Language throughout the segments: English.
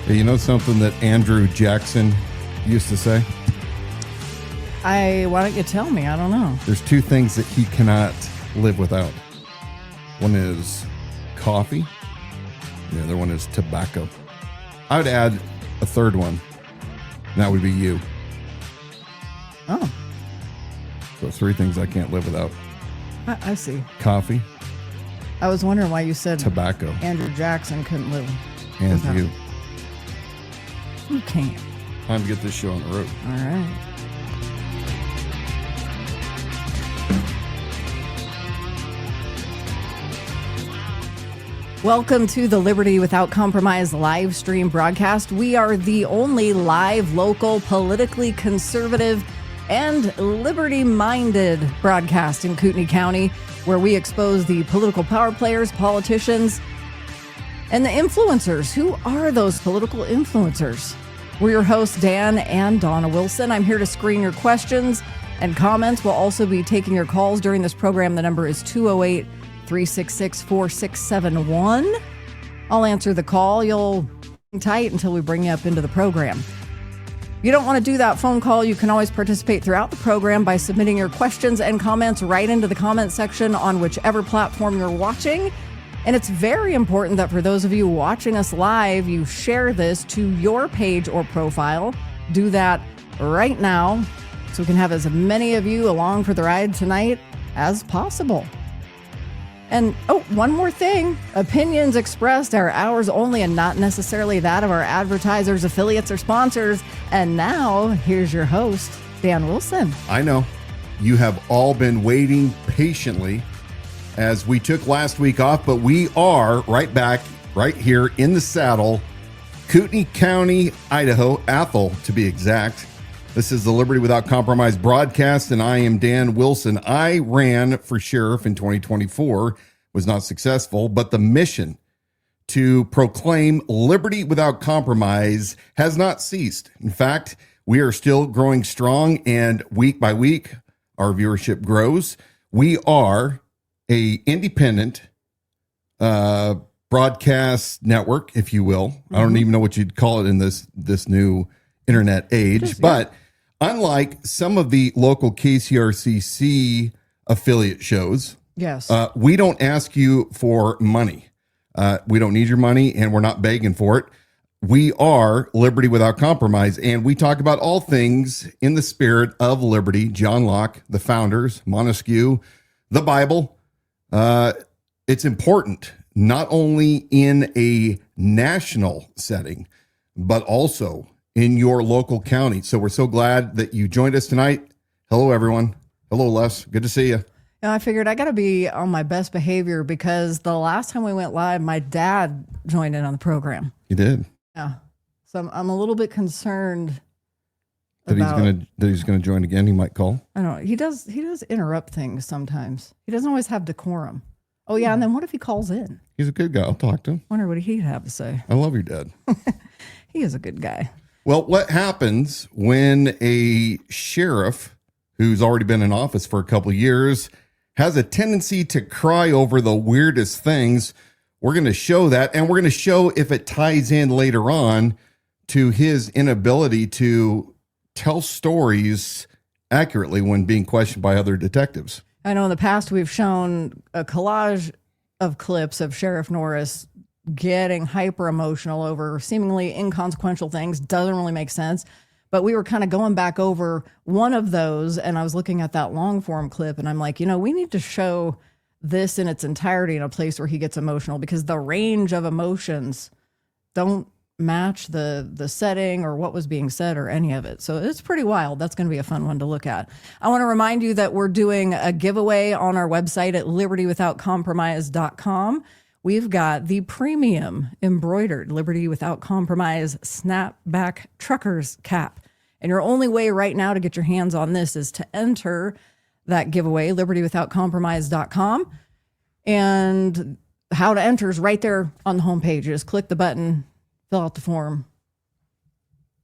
Hey, you know something that Andrew Jackson used to say? Why don't you tell me? I don't know. There's two things that he cannot live without. One is coffee. The other one is tobacco. I would add a third one. And that would be you. Oh. So three things I can't live without. I see. Coffee. I was wondering why you said tobacco. Andrew Jackson couldn't live and without. You. You can't. Time to get this show on the road. All right. Welcome to the Liberty Without Compromise live stream broadcast. We are the only live, local, politically conservative, and liberty-minded broadcast in Kootenai County, where we expose the political power players, politicians, and the influencers. Who are those political influencers? We're your hosts, Dan and Dawna Wilson. I'm here to screen your questions and comments. We'll also be taking your calls during this program. The number is 208-366-4671. I'll answer the call. You'll hang tight until we bring you up into the program. If you don't want to do that phone call, you can always participate throughout the program by submitting your questions and comments right into the comment section on whichever platform you're watching. And it's very important that for those of you watching us live, you share this to your page or profile. Do that right now so we can have as many of you along for the ride tonight as possible. And, one more thing. Opinions expressed are ours only and not necessarily that of our advertisers, affiliates, or sponsors. And now, here's your host, Dan Wilson. I know. You have all been waiting patiently as we took last week off, but we are right back, right here in the saddle, Kootenai County, Idaho, Athol to be exact. This is the Liberty Without Compromise broadcast, and I am Dan Wilson. I ran for sheriff in 2024, was not successful, but the mission to proclaim liberty without compromise has not ceased. In fact, we are still growing strong, and week by week, our viewership grows. We are a independent broadcast network, if you will. Mm-hmm. I don't even know what you'd call it in this new internet age, but unlike some of the local KCRCC affiliate shows, yes, we don't ask you for money. We don't need your money, and we're not begging for it. We are Liberty Without Compromise, and we talk about all things in the spirit of liberty. John Locke, the founders, Montesquieu, the Bible. It's important not only in a national setting, but also in your local county. So we're so glad that you joined us tonight. Hello, everyone. Hello, Les. Good to see you. I figured I got to be on my best behavior because the last time we went live, my dad joined in on the program. He did. Yeah. So I'm a little bit concerned that he's gonna join again. He might call. I don't know. He does interrupt things sometimes. He doesn't always have decorum. Oh yeah, and then what if he calls in? He's a good guy. I'll talk to him. Wonder what he'd have to say. I love your dad. He is a good guy. Well, what happens when a sheriff who's already been in office for a couple of years has a tendency to cry over the weirdest things? We're going to show that, and we're going to show if it ties in later on to his inability to tell stories accurately when being questioned by other detectives. I know in the past we've shown a collage of clips of Sheriff Norris getting hyper emotional over seemingly inconsequential things. Doesn't really make sense. But we were kind of going back over one of those, and I was looking at that long form clip, and I'm like, we need to show this in its entirety in a place where he gets emotional, because the range of emotions don't match the setting or what was being said or any of it. So it's pretty wild. That's going to be a fun one to look at. I want to remind you that we're doing a giveaway on our website at libertywithoutcompromise.com. We've got the premium embroidered Liberty Without Compromise snapback trucker's cap. And your only way right now to get your hands on this is to enter that giveaway, libertywithoutcompromise.com. And how to enter is right there on the homepage. You just click the button, fill out the form.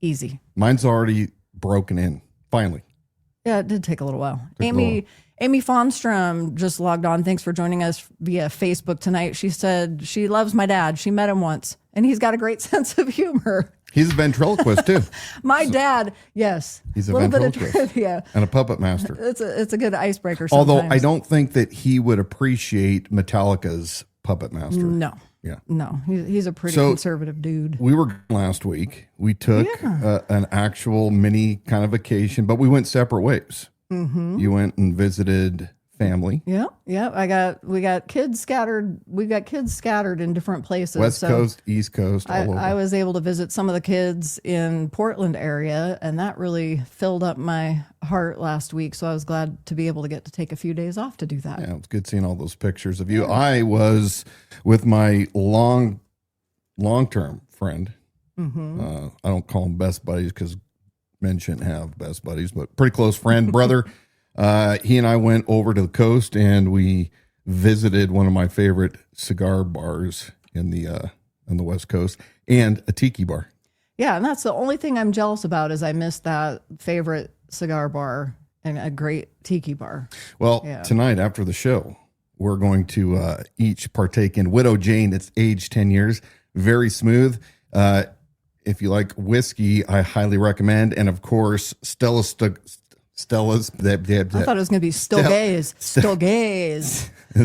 Easy. Mine's already broken in, finally. Yeah, it did take a little while. Took a little Amy Fonstrom just logged on. Thanks for joining us via Facebook tonight. She said she loves my dad. She met him once, and he's got a great sense of humor. He's a ventriloquist too. My dad, yes. He's a little ventriloquist. bit of trivia. And a puppet master. It's a good icebreaker sometimes. Although I don't think that he would appreciate Metallica's puppet master. No. Yeah. No, he's a pretty conservative dude. We were last week. We took an actual mini kind of vacation, but we went separate ways. Mm-hmm. You went and visited family. Yeah. We got kids scattered. We got kids scattered in different places. West Coast, East Coast, all over. I was able to visit some of the kids in Portland area, and that really filled up my heart last week. So I was glad to be able to get to take a few days off to do that. Yeah, it was good seeing all those pictures of you. I was with my long-term friend. Mm-hmm. I don't call them best buddies because men shouldn't have best buddies, but pretty close friend, brother. He and I went over to the coast and we visited one of my favorite cigar bars in the West Coast and a tiki bar. Yeah, and that's the only thing I'm jealous about is I missed that favorite cigar bar and a great tiki bar. Well, tonight after the show, we're going to each partake in Widow Jane. It's aged 10 years, very smooth. If you like whiskey, I highly recommend. And of course, Stella's. I thought it was going to be Stogay's.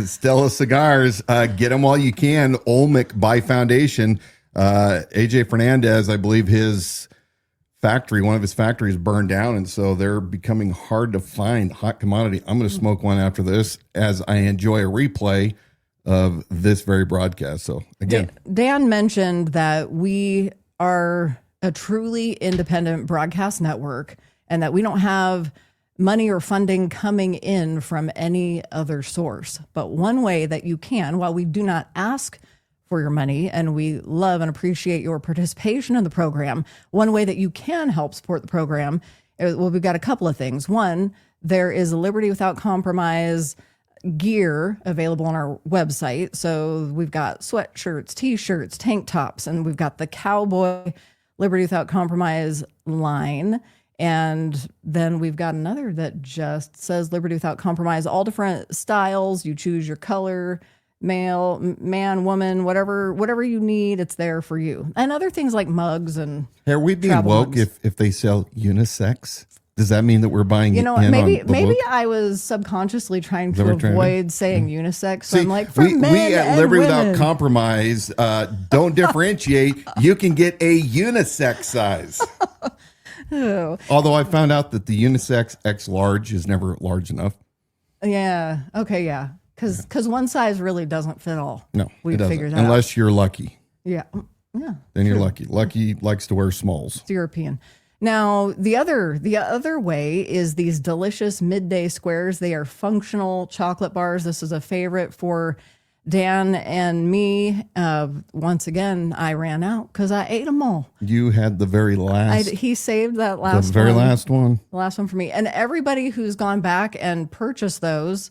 Stella Cigars. Get them while you can. Olmec by Foundation. AJ Fernandez, I believe his factory, one of his factories burned down. And so they're becoming hard to find, hot commodity. I'm going to smoke one after this as I enjoy a replay of this very broadcast. So again, Dan mentioned that we are a truly independent broadcast network and that we don't have money or funding coming in from any other source. But one way that you can, while we do not ask for your money and we love and appreciate your participation in the program, one way that you can help support the program, well, we've got a couple of things. One, there is Liberty Without Compromise gear available on our website. So we've got sweatshirts, t-shirts, tank tops, and we've got the Cowboy Liberty Without Compromise line. And then we've got another that just says Liberty Without Compromise, all different styles. You choose your color, male, man, woman, whatever you need, it's there for you. And other things like mugs and are we being woke if they sell unisex? Does that mean that we're buying maybe I was subconsciously trying to avoid saying unisex. So I'm like, for men we at and Liberty women. Without Compromise don't differentiate. You can get a unisex size. Oh. Although I found out that the unisex X large is never large enough. Yeah. Okay. Yeah. Because one size really doesn't fit all. No, we figured that unless out. You're lucky. Yeah. Yeah. Then you're lucky. Lucky likes to wear smalls. It's European. Now, the other way is these delicious midday squares. They are functional chocolate bars. This is a favorite for Dan and me. Once again, I ran out because I ate them all. You had the very last. He saved that last one. The very last one. The last one for me. And everybody who's gone back and purchased those,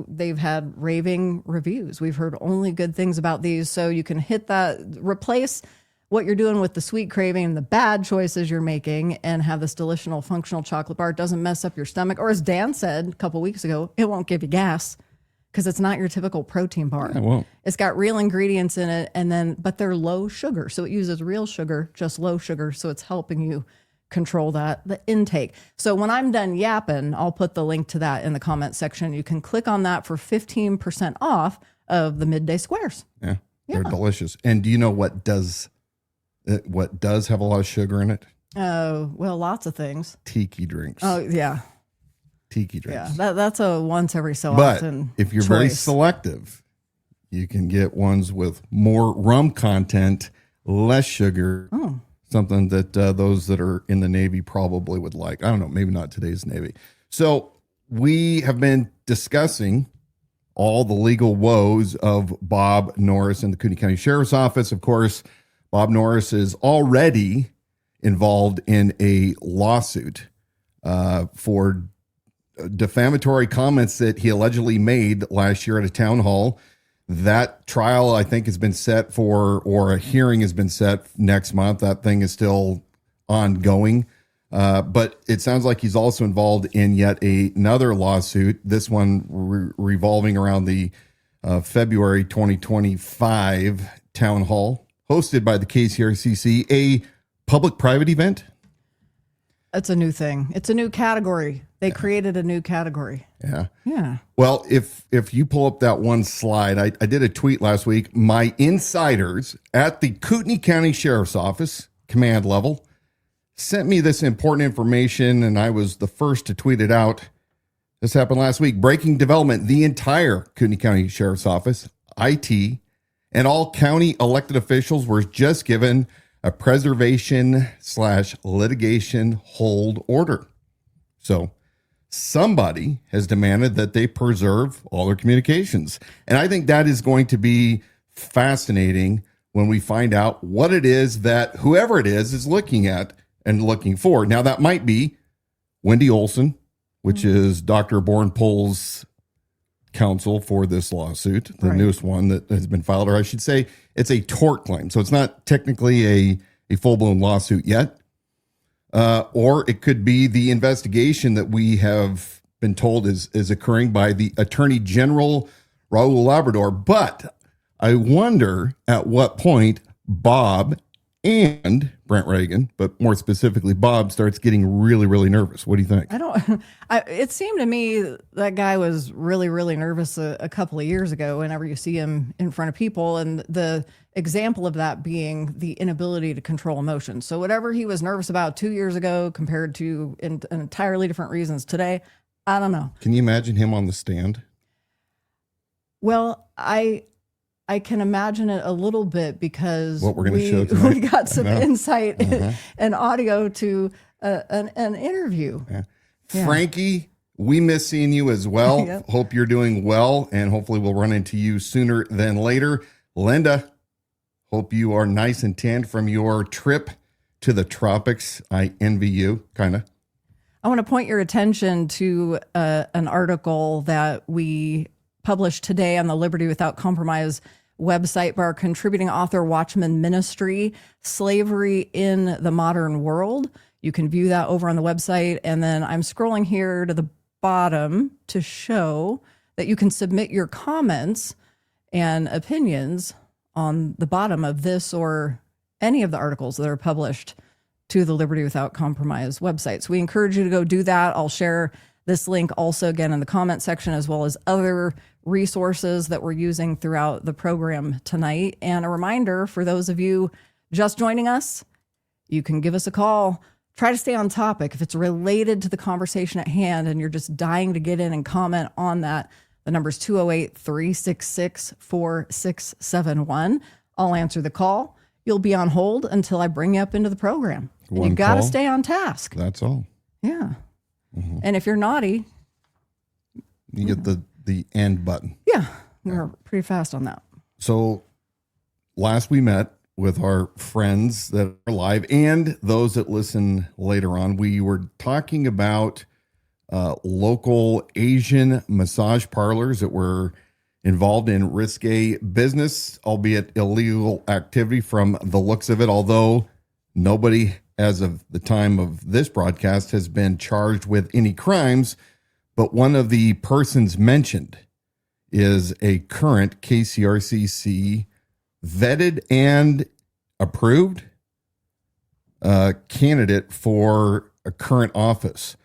they've had raving reviews. We've heard only good things about these. So you can hit that, replace what you're doing with the sweet craving and the bad choices you're making and have this delicious functional chocolate bar. It doesn't mess up your stomach. Or as Dan said a couple weeks ago, it won't give you gas because it's not your typical protein bar. It won't. It's got real ingredients in it, but they're low sugar. So it uses real sugar, just low sugar. So it's helping you control the intake. So when I'm done yapping, I'll put the link to that in the comment section. You can click on that for 15% off of the midday squares. Yeah, they're delicious. And do you know what does have a lot of sugar in it? Oh, well, lots of things. Tiki drinks. Oh, yeah. Tiki drinks. Yeah, that's a once every so but often if you're choice. very selective, you can get ones with more rum content, less sugar. Oh. Something that those that are in the Navy probably would like. I don't know, maybe not today's Navy. So we have been discussing all the legal woes of Bob Norris in the Kootenai County Sheriff's Office. Of course, Bob Norris is already involved in a lawsuit for defamatory comments that he allegedly made last year at a town hall. That trial, I think, has been set for, or a hearing has been set next month. That thing is still ongoing. But it sounds like he's also involved in yet another lawsuit, this one revolving around the February 2025 town hall hosted by the KCRCC, a public-private event. It's a new thing. It's a new category. They created a new category. Yeah. Yeah. Well, if you pull up that one slide, I did a tweet last week. My insiders at the Kootenai County Sheriff's Office command level sent me this important information, and I was the first to tweet it out. This happened last week. Breaking development. The entire Kootenai County Sheriff's Office, IT, and all county elected officials were just given a preservation/litigation hold order. So somebody has demanded that they preserve all their communications. And I think that is going to be fascinating when we find out what it is that whoever it is looking at and looking for. Now, that might be Wendy Olson, which is Dr. Bornpole's counsel for this lawsuit, the newest one that has been filed, or I should say it's a tort claim. So it's not technically a full-blown lawsuit yet. Or it could be the investigation that we have been told is occurring by the Attorney General, Raul Labrador. But I wonder at what point Bob and Brent Reagan, but more specifically Bob, starts getting really, really nervous. What do you think? It seemed to me that guy was really, really nervous a couple of years ago whenever you see him in front of people. And the example of that being the inability to control emotions. So whatever he was nervous about 2 years ago compared to in entirely different reasons today, I don't know. Can you imagine him on the stand? Well, I can imagine it a little bit because what we're going to show tonight. We got some insight and audio to an interview. Yeah. Yeah. Frankie, we miss seeing you as well. Yep. Hope you're doing well, and hopefully we'll run into you sooner than later. Linda, hope you are nice and tanned from your trip to the tropics. I envy you, kind of. I want to point your attention to an article that we published today on the Liberty Without Compromise website by our contributing author, Watchman Ministry, Slavery in the Modern World. You can view that over on the website. And then I'm scrolling here to the bottom to show that you can submit your comments and opinions on the bottom of this or any of the articles that are published to the Liberty Without Compromise website. So we encourage you to go do that. I'll share this link also again in the comment section, as well as other resources that we're using throughout the program tonight. And a reminder for those of you just joining us, you can give us a call. Try to stay on topic. If it's related to the conversation at hand and you're just dying to get in and comment on that, the number's 208-366-4671. I'll answer the call. You'll be on hold until I bring you up into the program. And you got to stay on task. That's all. Yeah. Mm-hmm. And if you're naughty, you get the end button. Yeah, we're pretty fast on that. So last we met with our friends that are live and those that listen later on, we were talking about local Asian massage parlors that were involved in risque business, albeit illegal activity from the looks of it, although nobody as of the time of this broadcast has been charged with any crimes. But one of the persons mentioned is a current KCRCC vetted and approved candidate for a current office.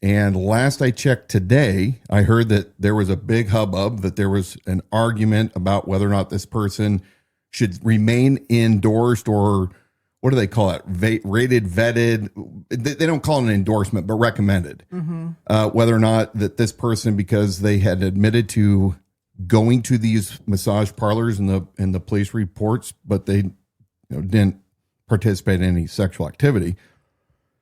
And last I checked today, I heard that there was a big hubbub, that there was an argument about whether or not this person should remain endorsed, or what do they call it? Rated, vetted. They don't call it an endorsement, but recommended. Mm-hmm. Whether or not that this person, because they had admitted to going to these massage parlors in the police reports, but they didn't participate in any sexual activity.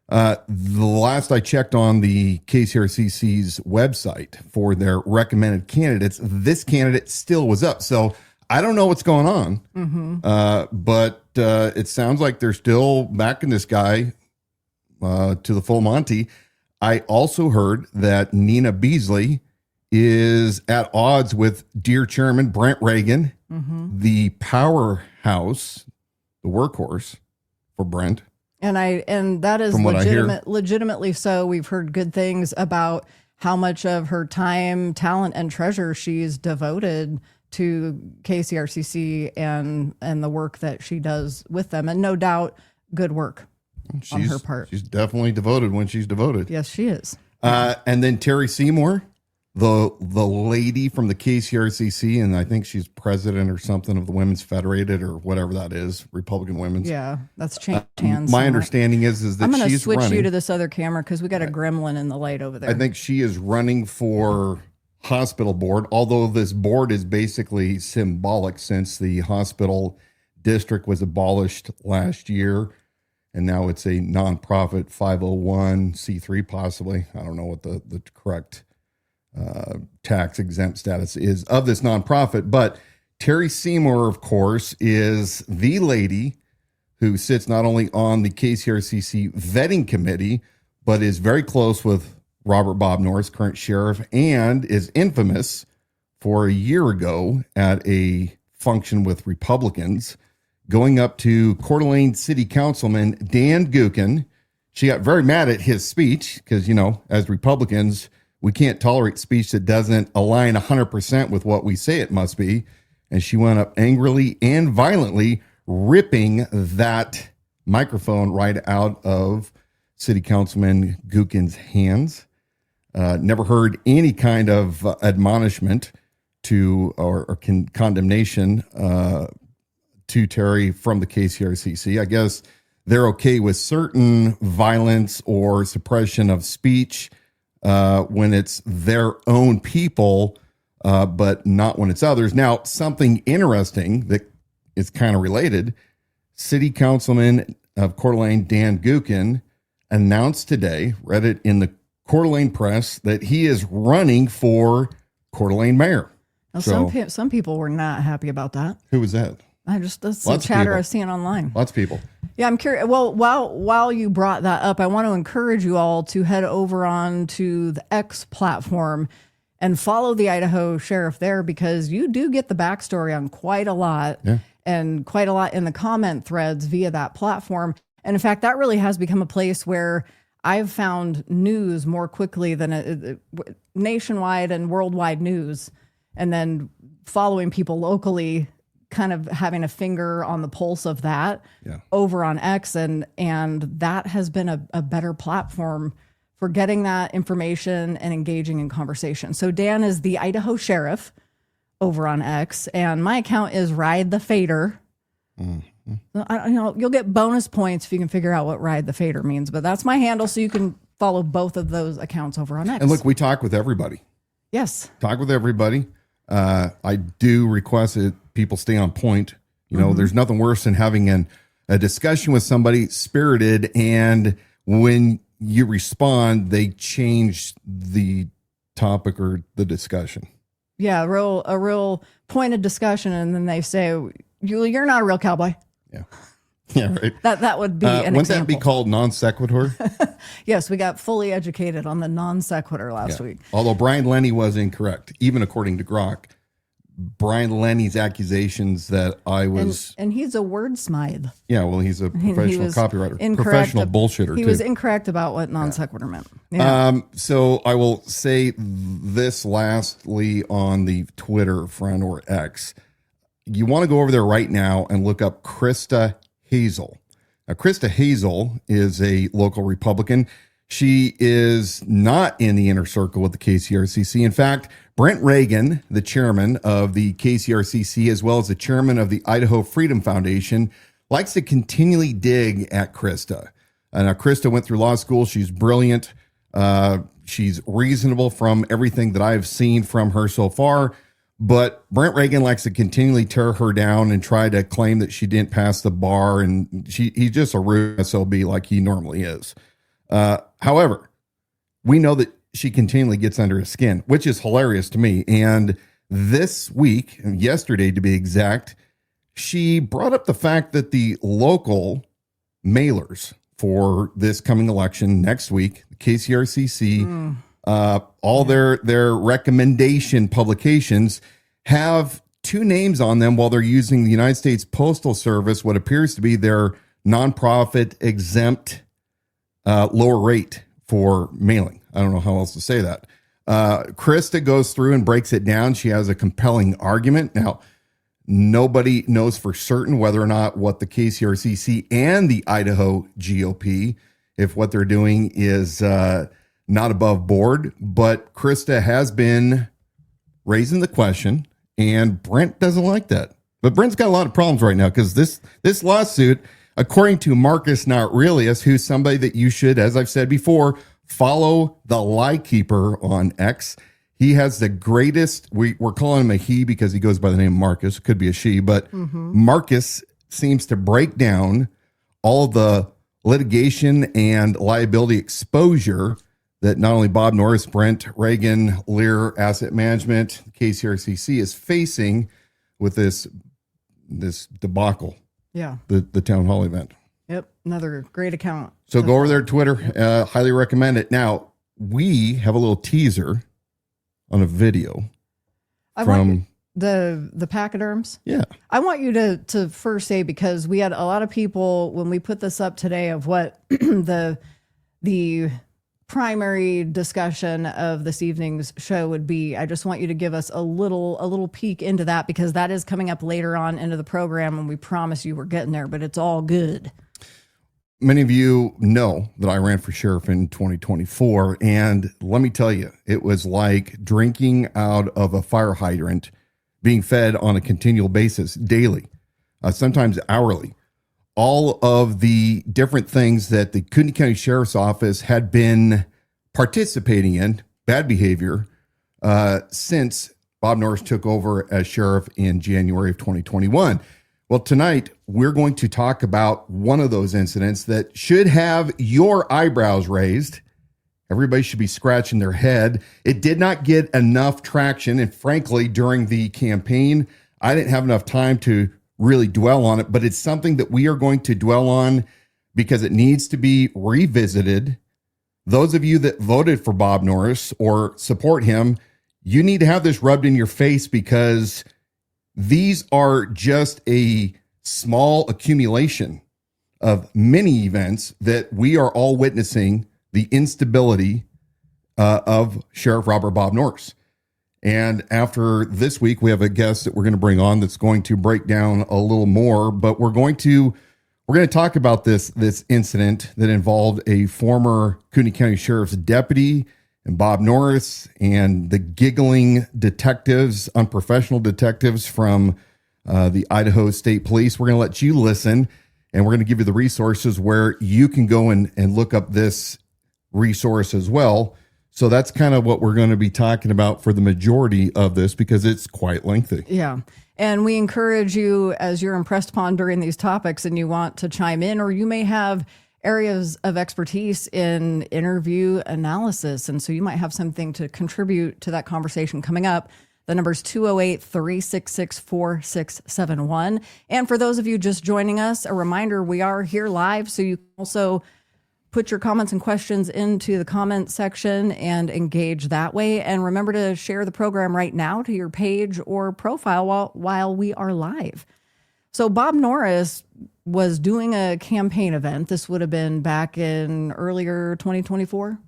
The last I checked on the KCRCC's website for their recommended candidates, this candidate still was up. So I don't know what's going on, but it sounds like they're still backing this guy to the full Monty. I also heard that Nina Beasley is at odds with dear Chairman Brent Reagan, the powerhouse, the workhorse for Brent. And that is From what I hear. legitimately so. We've heard good things about how much of her time, talent, and treasure she's devoted to KCRCC and the work that she does with them. And no doubt, good work on her part. She's definitely devoted when she's devoted. Yes, she is. And then Terry Seymour, the lady from the KCRCC, and I think she's president or something of the Women's Federated or whatever that is, Republican Women's. Yeah, that's changed hands. My understanding is that I'm going to she's switch running. you to this other camera because we got a gremlin in the light over there. I think she is running for hospital board, although this board is basically symbolic since the hospital district was abolished last year. And now it's a nonprofit 501c3, possibly. I don't know what the correct tax exempt status is of this nonprofit. But Terry Seymour, of course, is the lady who sits not only on the KCRCC vetting committee, but is very close with Robert Bob Norris, current sheriff, and is infamous for a year ago at a function with Republicans going up to Coeur d'Alene City Councilman Dan Dawna. She got very mad at his speech because, as Republicans, we can't tolerate speech that doesn't align 100% with what we say it must be. And she went up angrily and violently, ripping that microphone right out of City Councilman Dawna's hands. Never heard any kind of admonishment or condemnation to Terry from the KCRCC. I guess they're okay with certain violence or suppression of speech when it's their own people, but not when it's others. Now, something interesting that is kind of related, City Councilman of Coeur d'Alene, Dan Dawna, announced today, read it in the Coeur d'Alene Press, that he is running for Coeur d'Alene mayor. Now, some people were not happy about that. Who was that? That's the chatter I've seen online. Lots of people. Yeah, I'm curious. Well, while you brought that up, I want to encourage you all to head over on to the X platform and follow the Idaho sheriff there, because you do get the backstory on quite a lot, and quite a lot in the comment threads via that platform. And in fact, that really has become a place where I've found news more quickly than nationwide and worldwide news, and then following people locally, kind of having a finger on the pulse of that over on X. And that has been a better platform for getting that information and engaging in conversation. So Dan is the Idaho sheriff over on X, and my account is Ride the Fader. You'll get bonus points if you can figure out what Ride the Fader means, but that's my handle. So you can follow both of those accounts over on X. And look, we talk with everybody. Yes. Talk with everybody. I do request that people stay on point. There's nothing worse than having a discussion with somebody spirited, and when you respond, they change the topic or the discussion. Yeah, a real pointed discussion, and then they say, "You're not a real cowboy." Yeah. Yeah, right. That would be an wouldn't example. that be called non sequitur? Yes, we got fully educated on the non sequitur last week. Although Brian Lenny was incorrect, even according to Grok. Brian Lenny's accusations that I was... And he's a wordsmith. Yeah, well, he's a professional copywriter. Professional bullshitter, He too. was incorrect about what non sequitur meant. Yeah. So I will say this lastly on the Twitter front, or X. You want to go over there right now and look up Krista Hazel. Now, Krista Hazel is a local Republican. She is not in the inner circle with the KCRCC. In fact, Brent Reagan, the chairman of the KCRCC, as well as the chairman of the Idaho Freedom Foundation, likes to continually dig at Krista. Now, Krista went through law school. She's brilliant. She's reasonable from everything that I've seen from her so far. But Brent Reagan likes to continually tear her down and try to claim that she didn't pass the bar. And he's just a rude SOB like he normally is. However, we know that she continually gets under his skin, which is hilarious to me. And this week, yesterday to be exact, she brought up the fact that the local mailers for this coming election next week, the KCRCC, all their recommendation publications have two names on them while they're using the United States Postal Service, what appears to be their nonprofit exempt lower rate for mailing. I don't know how else to say that. Krista goes through and breaks it down. She has a compelling argument. Now, nobody knows for certain whether or not what the KCRCC and the Idaho GOP, if what they're doing is not above board, but Krista has been raising the question, and Brent doesn't like that. But Brent's got a lot of problems right now because this lawsuit, according to Marcus Not Aurelius, who's somebody that you should, as I've said before, follow the lie keeper on X. He has the greatest, we're calling him a he because he goes by the name Marcus. It could be a she, but Marcus seems to break down all the litigation and liability exposure that not only Bob Norris, Brent, Reagan, Lear Asset Management, KCRCC is facing with this debacle. Yeah. The town hall event. Yep. Another great account. So go over there to Twitter. Yep. Highly recommend it. Now, we have a little teaser on a video from the pachyderms. Yeah. I want you to first say, because we had a lot of people when we put this up today of what the primary discussion of this evening's show would be. I just want you to give us a little peek into that, because that is coming up later on into the program, and we promise you we're getting there, but it's all good. Many of you know that I ran for sheriff in 2024, and let me tell you, it was like drinking out of a fire hydrant, being fed on a continual basis, daily, sometimes hourly. All of the different things that the Kootenai County Sheriff's Office had been participating in, bad behavior, since Bob Norris took over as sheriff in January of 2021. Well, tonight, we're going to talk about one of those incidents that should have your eyebrows raised. Everybody should be scratching their head. It did not get enough traction, and frankly, during the campaign, I didn't have enough time to really dwell on it, but it's something that we are going to dwell on because it needs to be revisited. Those of you that voted for Bob Norris or support him, you need to have this rubbed in your face, because these are just a small accumulation of many events that we are all witnessing the instability of Sheriff Robert Bob Norris. And after this week, we have a guest that we're going to bring on that's going to break down a little more, but we're going to talk about this incident that involved a former Kootenai County Sheriff's deputy and Bob Norris and the giggling detectives, unprofessional detectives from the Idaho State Police. We're going to let you listen, and we're going to give you the resources where you can go and look up this resource as well. So that's kind of what we're going to be talking about for the majority of this, because it's quite lengthy. Yeah. And we encourage you, as you're impressed upon during these topics and you want to chime in, or you may have areas of expertise in interview analysis, and so you might have something to contribute to that conversation coming up. The number is 208-366-4671. And for those of you just joining us, a reminder, we are here live, so you can also put your comments and questions into the comment section and engage that way. And remember to share the program right now to your page or profile while we are live. So Bob Norris was doing a campaign event. This would have been back in earlier 2024.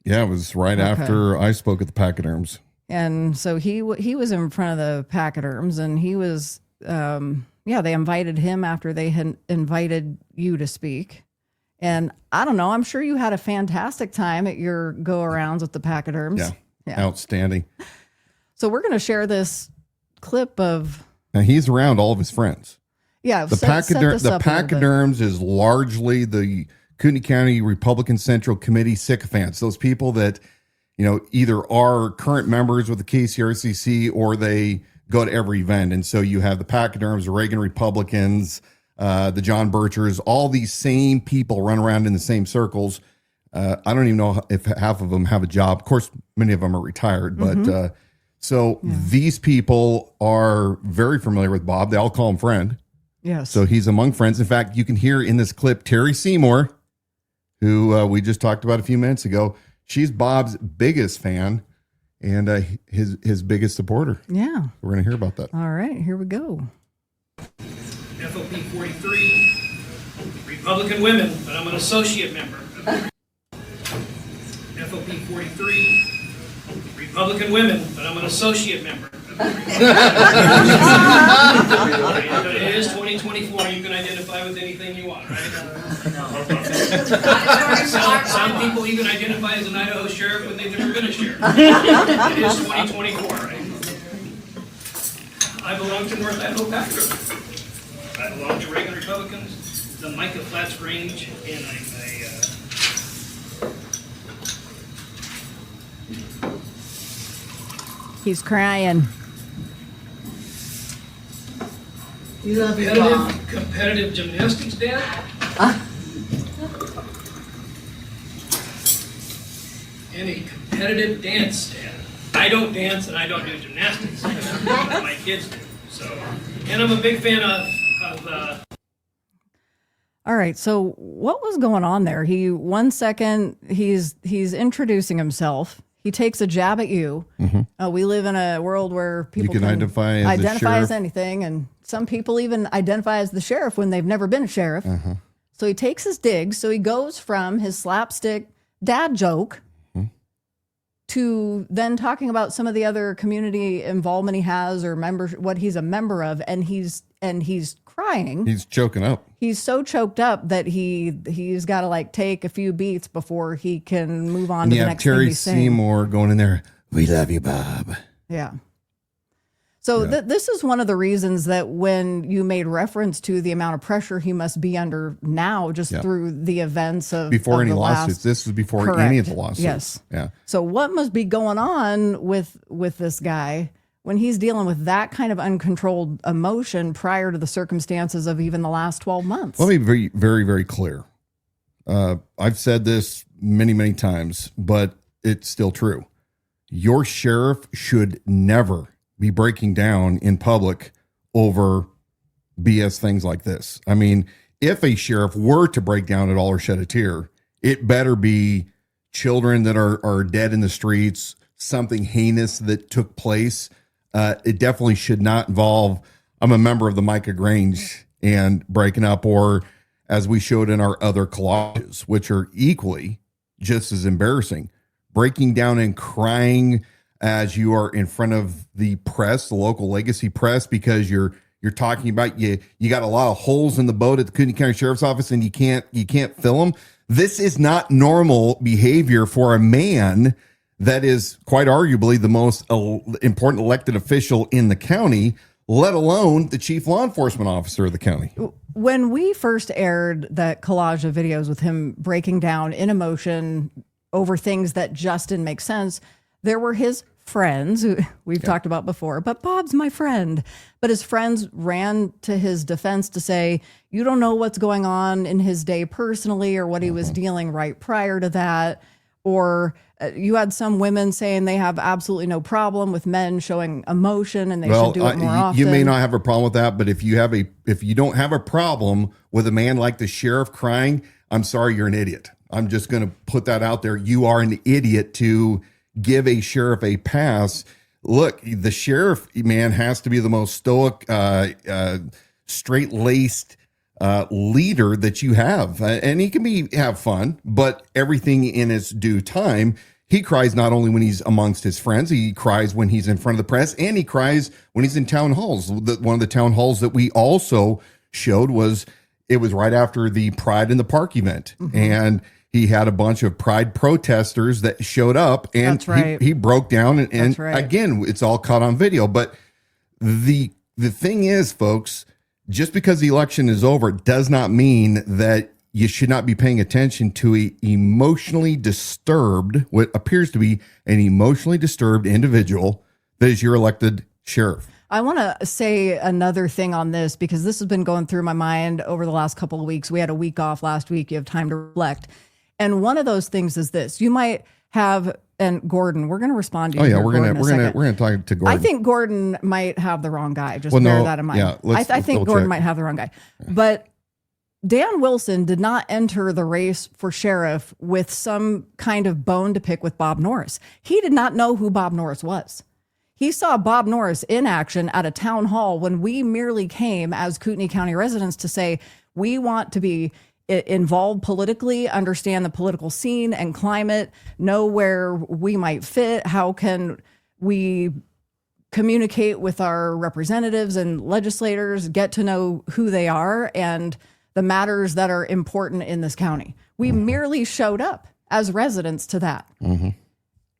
Yeah, it was right after I spoke at the Pachyderms. And so he was in front of the Pachyderms, and he was, they invited him after they had invited you to speak. And I don't know, I'm sure you had a fantastic time at your go-arounds with the Pachyderms. Yeah. Outstanding. So we're going to share this clip of... Now, he's around all of his friends. Yeah. The Pachyderms is largely the Kootenai County Republican Central Committee sycophants, those people that, either are current members with the KCRCC or they go to every event. And so you have the Pachyderms, the Reagan Republicans, the John Birchers, all these same people run around in the same circles. I don't even know if half of them have a job. Of course, many of them are retired, but these people are very familiar with Bob. They all call him friend. Yes. So he's among friends. In fact, you can hear in this clip Terry Seymour, who we just talked about a few minutes ago. She's Bob's biggest fan and his biggest supporter. Yeah. We're going to hear about that. All right, here we go. FOP 43, Republican women, but I'm an associate member. FOP 43. Republican women, but I'm an associate member. It is 2024. You can identify with anything you want, right? Some people even identify as an Idaho sheriff when they've never been a sheriff. It is 2024, right? I belong to North Idaho Patriot. I belong to Reagan Republicans, the Micah Flats Range, and He's crying. You love your mom. competitive gymnastics dad. And a competitive dance dad. I don't dance and I don't do gymnastics. My kids do. So, and I'm a big fan of All right. So what was going on there? One second he's introducing himself. He takes a jab at you. We live in a world where people can identify as the sheriff. as anything, and some people even identify as the sheriff when they've never been a sheriff. So he takes his digs. So he goes from his slapstick dad joke to then talking about some of the other community involvement he has or what he's a member of, and he's crying. He's choking up. He's so choked up that he's got to like take a few beats before he can move on to the next thing Terry he's saying. Seymour going in there. We love you, Bob. Yeah. So this is one of the reasons that when you made reference to the amount of pressure he must be under now, just through the events of Before of any the lawsuits. This was before any of the lawsuits. Yes. Yeah. So what must be going on with this guy when he's dealing with that kind of uncontrolled emotion prior to the circumstances of even the last 12 months? Let me be very, very, very clear. I've said this many, many times, but it's still true. Your sheriff should never be breaking down in public over BS things like this. I mean, if a sheriff were to break down at all or shed a tear, it better be children that are dead in the streets, something heinous that took place. It definitely should not involve, I'm a member of the Micah Grange and breaking up, or as we showed in our other collages, which are equally just as embarrassing, breaking down and crying as you are in front of the press, the local legacy press, because you're talking about you got a lot of holes in the boat at the Kootenai County Sheriff's Office and you can't fill them. This is not normal behavior for a man that is quite arguably the most important elected official in the county, let alone the chief law enforcement officer of the county. When we first aired that collage of videos with him breaking down in emotion over things that just didn't make sense, there were his friends who we've talked about before, but Bob's my friend. But his friends ran to his defense to say, you don't know what's going on in his day personally or what he was dealing right prior to that. Or you had some women saying they have absolutely no problem with men showing emotion and they should do it more often. You may not have a problem with that, but if you don't have a problem with a man like the sheriff crying, I'm sorry, you're an idiot. I'm just going to put that out there. You are an idiot to give a sheriff a pass. Look, the sheriff, man, has to be the most stoic, straight-laced leader that you have. And he can have fun, but everything in its due time. He cries not only when he's amongst his friends, he cries when he's in front of the press, and he cries when he's in town halls. One of the town halls that we also showed was right after the Pride in the Park event. And he had a bunch of Pride protesters that showed up, and That's right. he broke down. And right. Again, it's all caught on video. But the thing is, folks, just because the election is over does not mean that you should not be paying attention to a emotionally disturbed, what appears to be an emotionally disturbed individual that is your elected sheriff. I want to say another thing on this because this has been going through my mind over the last couple of weeks. We had a week off last week. You have time to reflect. And one of those things is this. You might have, and Gordon, we're going to respond to you. Oh yeah, we're going to talk to Gordon. I think Gordon might have the wrong guy. Just bear that in mind. Yeah, I think Gordon might have the wrong guy. But Dan Wilson did not enter the race for sheriff with some kind of bone to pick with Bob Norris. He did not know who Bob Norris was. He saw Bob Norris in action at a town hall when we merely came as Kootenai County residents to say, we want to be involved politically, understand the political scene and climate, know where we might fit. How can we communicate with our representatives and legislators, get to know who they are and the matters that are important in this county. We merely showed up as residents to that. Mm-hmm.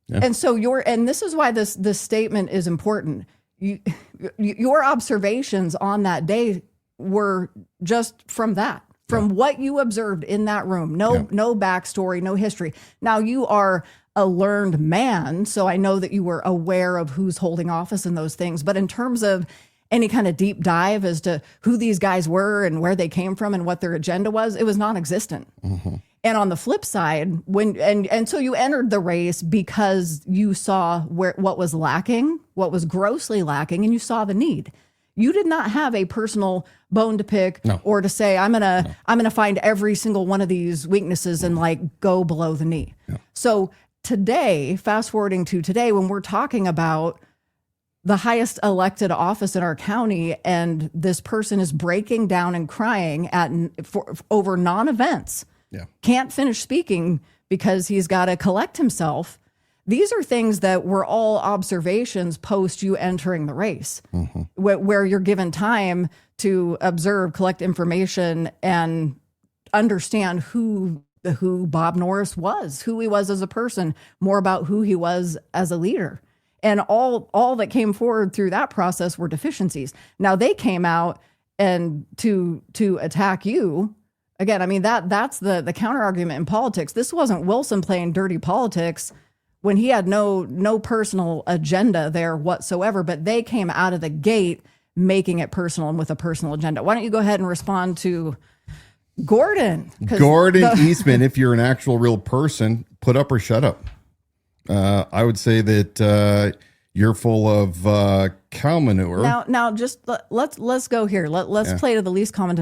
Yeah. And so and this is why this statement is important. Your observations on that day were just from that, from what you observed in that room. No backstory, no history. Now you are a learned man, so I know that you were aware of who's holding office and those things. But in terms of any kind of deep dive as to who these guys were and where they came from and what their agenda was, it was non-existent. Mm-hmm. And on the flip side, so you entered the race because you saw what was lacking, what was grossly lacking, and you saw the need. You did not have a personal bone to pick or to say, I'm gonna find every single one of these weaknesses and like go below the knee. Yeah. So today, fast forwarding to today, when we're talking about the highest elected office in our county, and this person is breaking down and crying over non-events. Yeah. Can't finish speaking because he's got to collect himself. These are things that were all observations post you entering the race, where you're given time to observe, collect information, and understand who Bob Norris was, who he was as a person, more about who he was as a leader. And all that came forward through that process were deficiencies. Now they came out and to attack you. Again, I mean, that's the counter argument in politics. This wasn't Wilson playing dirty politics when he had no personal agenda there whatsoever, but they came out of the gate making it personal and with a personal agenda. Why don't you go ahead and respond to Gordon? Eastman, if you're an actual real person, put up or shut up. I would say that you're full of cow manure. Now, just let's go here. Let's play to the least common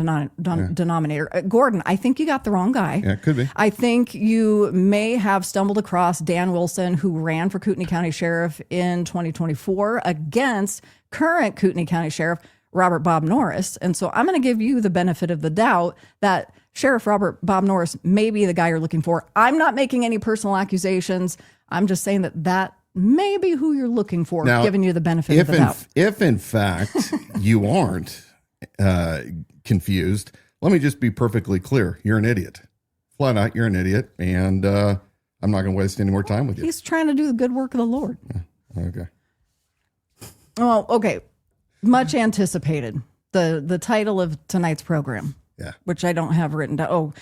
denominator. Gordon, I think you got the wrong guy. Yeah, could be. I think you may have stumbled across Dan Wilson, who ran for Kootenai County Sheriff in 2024 against current Kootenai County Sheriff Robert Bob Norris. And so I'm going to give you the benefit of the doubt that Sheriff Robert Bob Norris may be the guy you're looking for. I'm not making any personal accusations. I'm just saying that may be who you're looking for, now, giving you the benefit of the doubt. If in fact you aren't confused, let me just be perfectly clear. You're an idiot. Flat out, you're an idiot. And I'm not going to waste any more time with you. He's trying to do the good work of the Lord. Okay. Well, okay. Much anticipated. The title of tonight's program. Yeah. Which I don't have written down.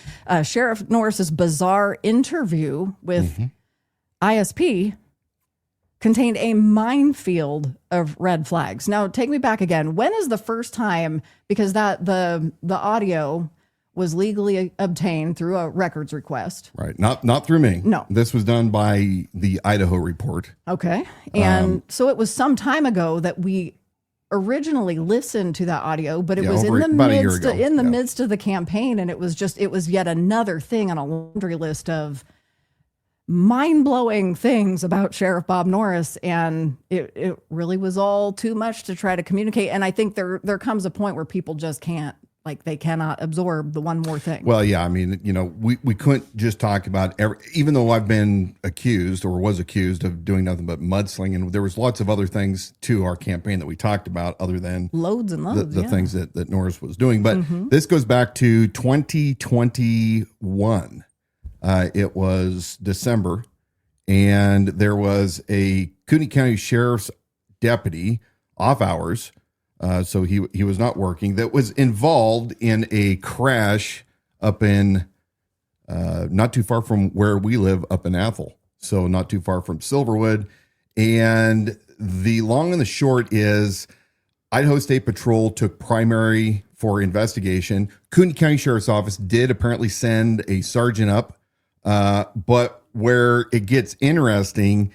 Sheriff Norris's bizarre interview with ISP contained a minefield of red flags. Now, take me back again. When is the first time, because the audio was legally obtained through a records request. Right. Not through me. No. This was done by the Idaho Report. Okay. And so it was some time ago that we originally listened to that audio, but it was in the midst of the campaign, and it was yet another thing on a laundry list of mind-blowing things about Sheriff Bob Norris, and it really was all too much to try to communicate. And I think there comes a point where people just can't, they cannot absorb the one more thing. Well, yeah, I mean, we couldn't just talk about even though I've been accused or was accused of doing nothing but mudslinging. There was lots of other things to our campaign that we talked about other than loads and loads, the things that Norris was doing. But this goes back to 2021. It was December, and there was a Kootenai County Sheriff's deputy off hours. So he was not working, that was involved in a crash up in not too far from where we live, up in Athol. So not too far from Silverwood. And the long and the short is Idaho State Patrol took primary for investigation. Kootenai County Sheriff's Office did apparently send a sergeant up. But where it gets interesting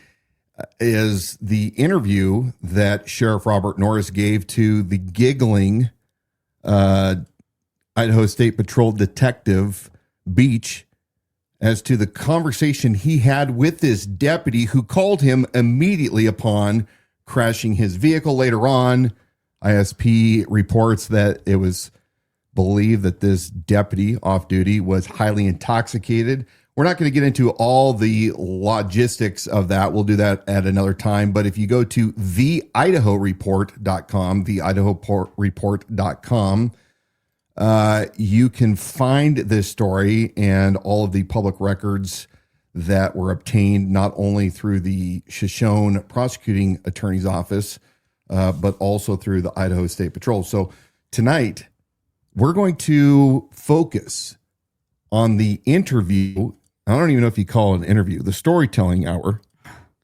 is the interview that Sheriff Robert Norris gave to the giggling Idaho State Patrol detective Beach as to the conversation he had with this deputy, who called him immediately upon crashing his vehicle. Later on, ISP reports that it was believed that this deputy off duty was highly intoxicated. We're not going to get into all the logistics of that. We'll do that at another time. But if you go to theidahoreport.com, theidahoreport.com, you can find this story and all of the public records that were obtained not only through the Shoshone prosecuting attorney's office, but also through the Idaho State Patrol. So tonight, we're going to focus on the interview. I don't even know if you call it an interview, the storytelling hour.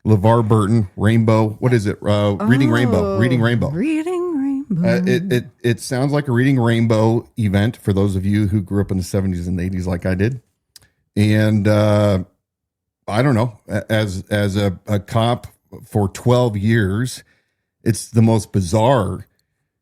LeVar Burton, Rainbow. What is it? Reading Rainbow. Reading Rainbow. Reading Rainbow. It sounds like a Reading Rainbow event for those of you who grew up in the 70s and 80s like I did. And I don't know, as a cop for 12 years, it's the most bizarre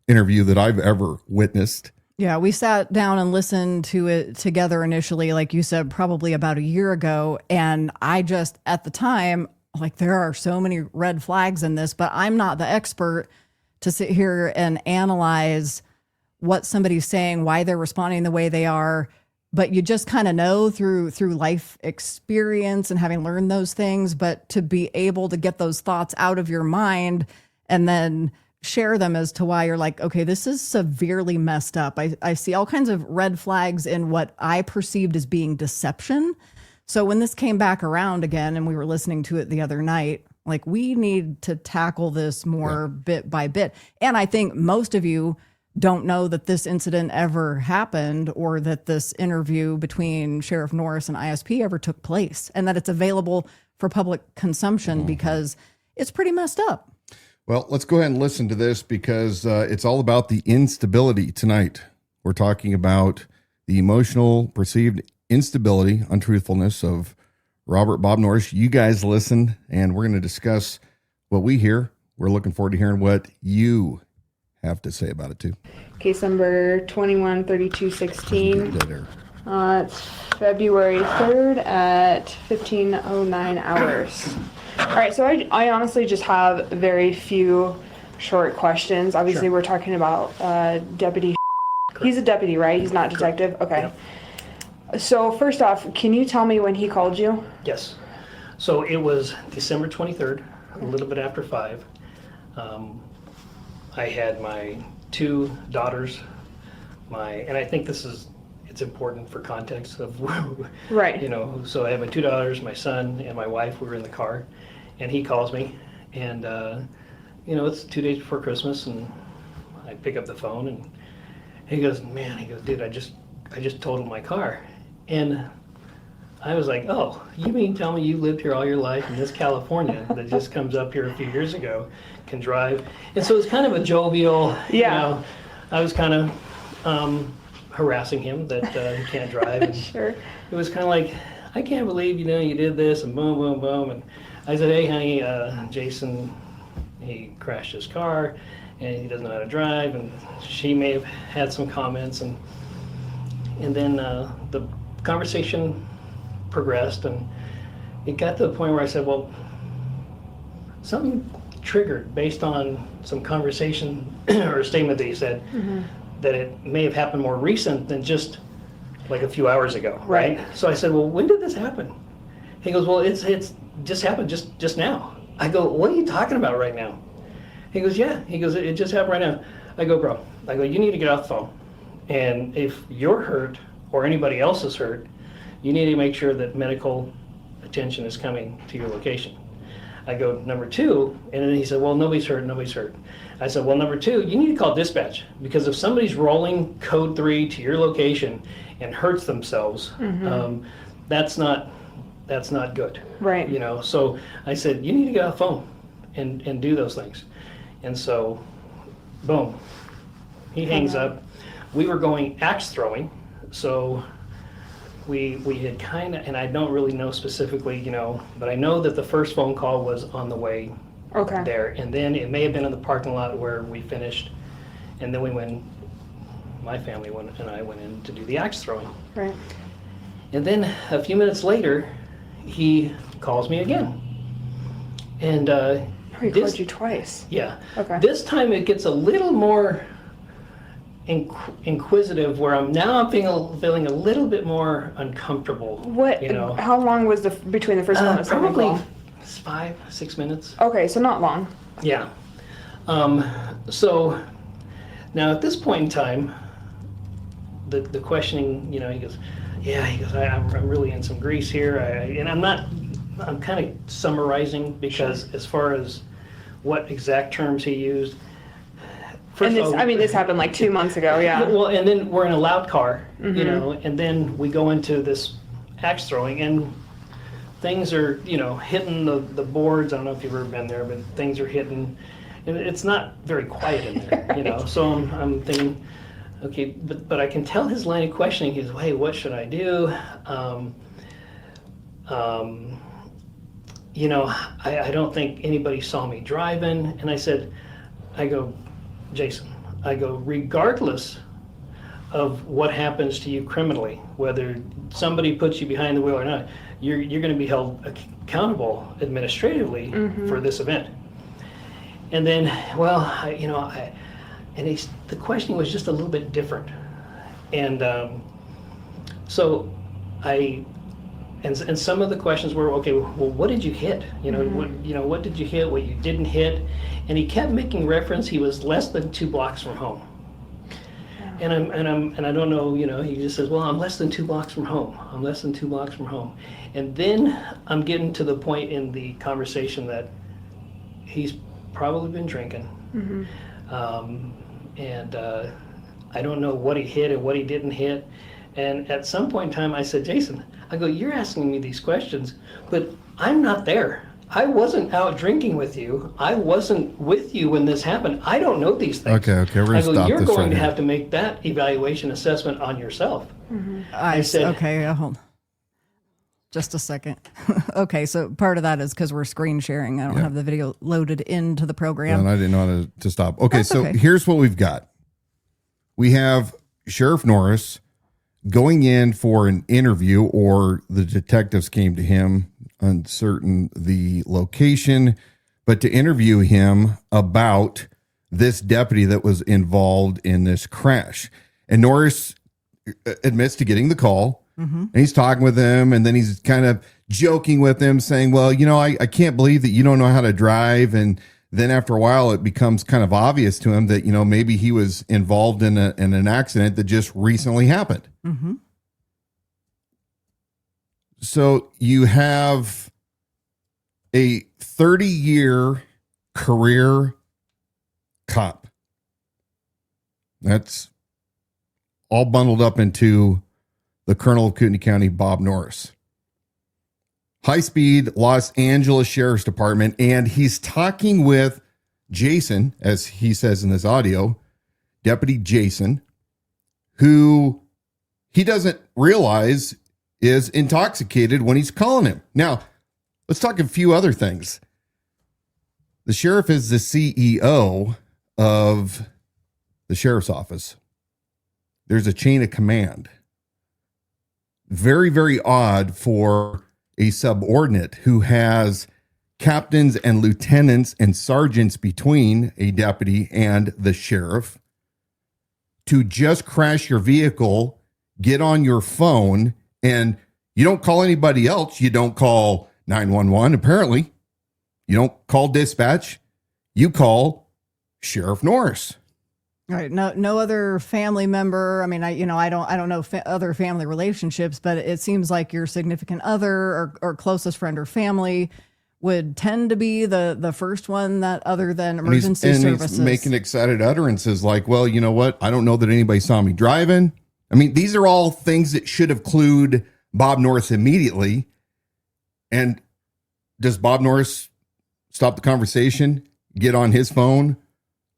interview that I've ever witnessed. Yeah, we sat down and listened to it together initially, like you said, probably about a year ago. And I just, at the time, like, there are so many red flags in this, but I'm not the expert to sit here and analyze what somebody's saying, why they're responding the way they are. But you just kind of know through life experience and having learned those things. But to be able to get those thoughts out of your mind and then share them as to why you're like, okay, this is severely messed up. I see all kinds of red flags in what I perceived as being deception. So when this came back around again and we were listening to it the other night, like, we need to tackle this more bit by bit. And I think most of you don't know that this incident ever happened, or that this interview between Sheriff Norris and ISP ever took place, and that it's available for public consumption because it's pretty messed up. Well, let's go ahead and listen to this because it's all about the instability tonight. We're talking about the emotional, perceived instability, untruthfulness of Robert Bob Norris. You guys listen, and we're going to discuss what we hear. We're looking forward to hearing what you have to say about it, too. Case number 213216. There. It's February 3rd at 15:09 hours. All right, so I honestly just have very few short questions. Obviously, we're talking about Deputy. Correct. He's a deputy, right? He's not detective? Correct. Okay. Yep. So first off, can you tell me when he called you? Yes. So it was December 23rd, a little bit after 5. I had my 2 daughters, and I think it's important for context of, Right. you know, so I have my 2 daughters, my son, and my wife. We were in the car, and he calls me, and, you know, it's 2 days before Christmas, and I pick up the phone, and he goes, dude, I just totaled my car. And I was like, oh, you mean tell me you lived here all your life in this California that just comes up here a few years ago, can drive? And so it's kind of a jovial, you know, I was kind of harassing him that he can't drive. And Sure. It was kind of like, I can't believe, you know, you did this, and boom, boom, boom. And I said, hey, honey, Jason, he crashed his car, and he doesn't know how to drive. And she may have had some comments. And then the conversation progressed, and it got to the point where I said, well, something triggered based on some conversation or a statement that he said, that it may have happened more recent than just like a few hours ago, right? So I said, well, when did this happen? He goes, well, it's just happened just now. I go, what are you talking about right now? He goes, yeah. He goes, it just happened right now. I go, bro, you need to get off the phone. And if you're hurt or anybody else is hurt, you need to make sure that medical attention is coming to your location. I go, number 2, and then he said, well, nobody's hurt. I said, well, number 2, you need to call dispatch, because if somebody's rolling code 3 to your location and hurts themselves, that's not good. Right. You know, so I said, you need to get off the phone and do those things. And so, boom, he hangs up. We were going axe throwing, so we had kind of, and I don't really know specifically, you know, but I know that the first phone call was on the way there, and then it may have been in the parking lot where we finished, and then my family and I went in to do the axe throwing. Right. And then a few minutes later, he calls me again, and He called you twice. Yeah. Okay. This time it gets a little more inquisitive, where I'm feeling a little bit more uncomfortable. What? How long was between the first call and the second probably call? 5-6 minutes. Okay, so not long. Yeah. So now at this point in time, the questioning, he goes, I'm really in some grease here. I'm kind of summarizing because as far as what exact terms he used. This happened like 2 months ago, yeah. Well, and then we're in a loud car, and then we go into this axe throwing, and things are, hitting the boards. I don't know if you've ever been there, but things are hitting, and it's not very quiet in there, So I'm thinking, okay, but I can tell his line of questioning. He's, hey, what should I do? I don't think anybody saw me driving. And I go, Jason, regardless of what happens to you criminally, whether somebody puts you behind the wheel or not, you're going to be held accountable administratively for this event. And then, the questioning was just a little bit different. And and some of the questions were, okay, well, what did you hit? What did you hit? What you didn't hit? And he kept making reference. He was less than 2 blocks from home. And I don't know. He just says, well, I'm less than 2 blocks from home. I'm less than 2 blocks from home. And then I'm getting to the point in the conversation that he's probably been drinking. I don't know what he hit and what he didn't hit. And at some point in time, I said, Jason, you're asking me these questions, but I'm not there. I wasn't out drinking with you. I wasn't with you when this happened. I don't know these things. Okay, we're going to stop this. You're going to here. have to make that evaluation assessment on yourself. I said, okay, hold on. Just a second. Okay, so part of that is because we're screen sharing. I don't have the video loaded into the program. And I didn't know how to stop. Okay, That's so okay. here's what we've got. We have Sheriff Norris going in for an interview, or the detectives came to him, uncertain the location, but to interview him about this deputy that was involved in this crash. And Norris admits to getting the call, and he's talking with him, and then he's kind of joking with him, saying, well, I can't believe that you don't know how to drive. And then after a while, it becomes kind of obvious to him that, maybe he was involved in an accident that just recently happened. So you have a 30-year career cop. That's all bundled up into the Colonel of Kootenai County, Bob Norris. High-speed Los Angeles Sheriff's Department, and he's talking with Jason, as he says in this audio, Deputy Jason, who he doesn't realize is intoxicated when he's calling him. Now, let's talk a few other things. The sheriff is the CEO of the sheriff's office. There's a chain of command. Very, very odd for a subordinate who has captains and lieutenants and sergeants between a deputy and the sheriff to just crash your vehicle, get on your phone, and you don't call anybody else. You don't call 911, apparently. You don't call dispatch. You call Sheriff Norris. Right. No other family member. I mean, I don't know other family relationships, but it seems like your significant other or closest friend or family would tend to be the first one that, other than emergency services. He's making excited utterances like, well, you know what? I don't know that anybody saw me driving. I mean, these are all things that should have clued Bob Norris immediately. And does Bob Norris stop the conversation, get on his phone,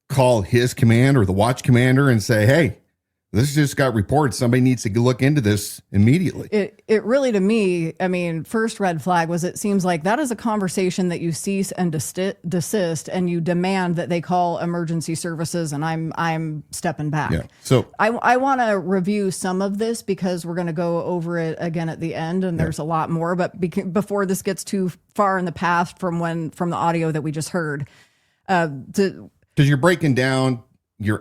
call his command or the watch commander and say, hey, This just got reported. Somebody needs to look into this immediately. It really, to me, I mean, first red flag was it seems like that is a conversation that you cease and desist, and you demand that they call emergency services, and I'm stepping back. Yeah. So I want to review some of this because we're going to go over it again at the end, and there's a lot more. But before this gets too far in the past from the audio that we just heard, because you're breaking down. You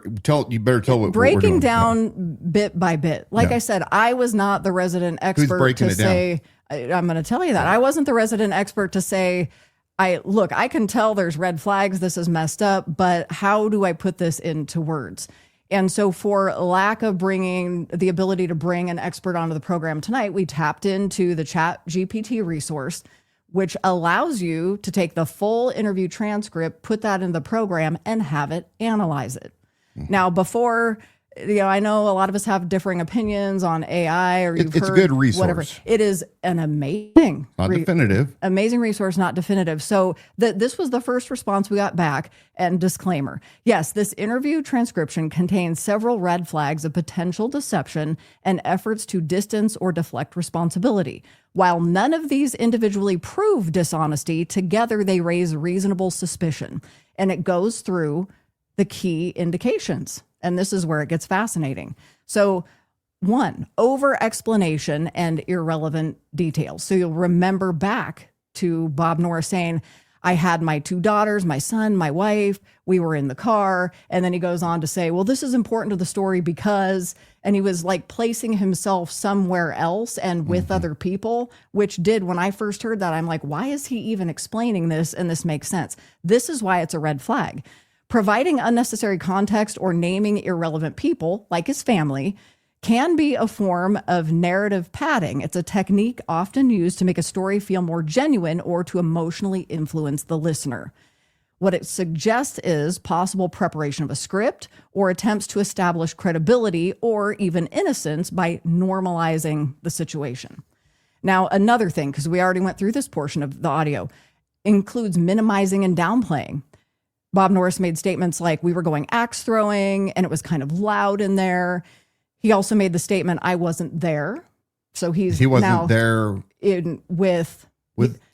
better tell what breaking we're doing. down bit by bit. Like I said, I was not the resident expert to say. I'm going to tell you that I wasn't the resident expert to say. I can tell there's red flags. This is messed up, but how do I put this into words? And so, for lack of bringing the ability to bring an expert onto the program tonight, we tapped into the Chat GPT resource, which allows you to take the full interview transcript, put that in the program, and have it analyze it. Now, before, I know a lot of us have differing opinions on AI, or you've it's heard a good resource. Whatever. It is an amazing, definitive, amazing resource, not definitive. So this was the first response we got back. And disclaimer: yes, this interview transcription contains several red flags of potential deception and efforts to distance or deflect responsibility. While none of these individually prove dishonesty, together they raise reasonable suspicion, and it goes through the key indications. And this is where it gets fascinating. So 1, over explanation and irrelevant details. So you'll remember back to Bob Norris saying, I had my 2 daughters, my son, my wife, we were in the car. And then he goes on to say, well, this is important to the story because, and he was like placing himself somewhere else and with other people, which did, when I first heard that, I'm like, why is he even explaining this? And this makes sense. This is why it's a red flag. Providing unnecessary context or naming irrelevant people, like his family, can be a form of narrative padding. It's a technique often used to make a story feel more genuine or to emotionally influence the listener. What it suggests is possible preparation of a script or attempts to establish credibility or even innocence by normalizing the situation. Now, another thing, because we already went through this portion of the audio, includes minimizing and downplaying. Bob Norris made statements like, we were going axe throwing and it was kind of loud in there. He also made the statement, I wasn't there. So he wasn't now there with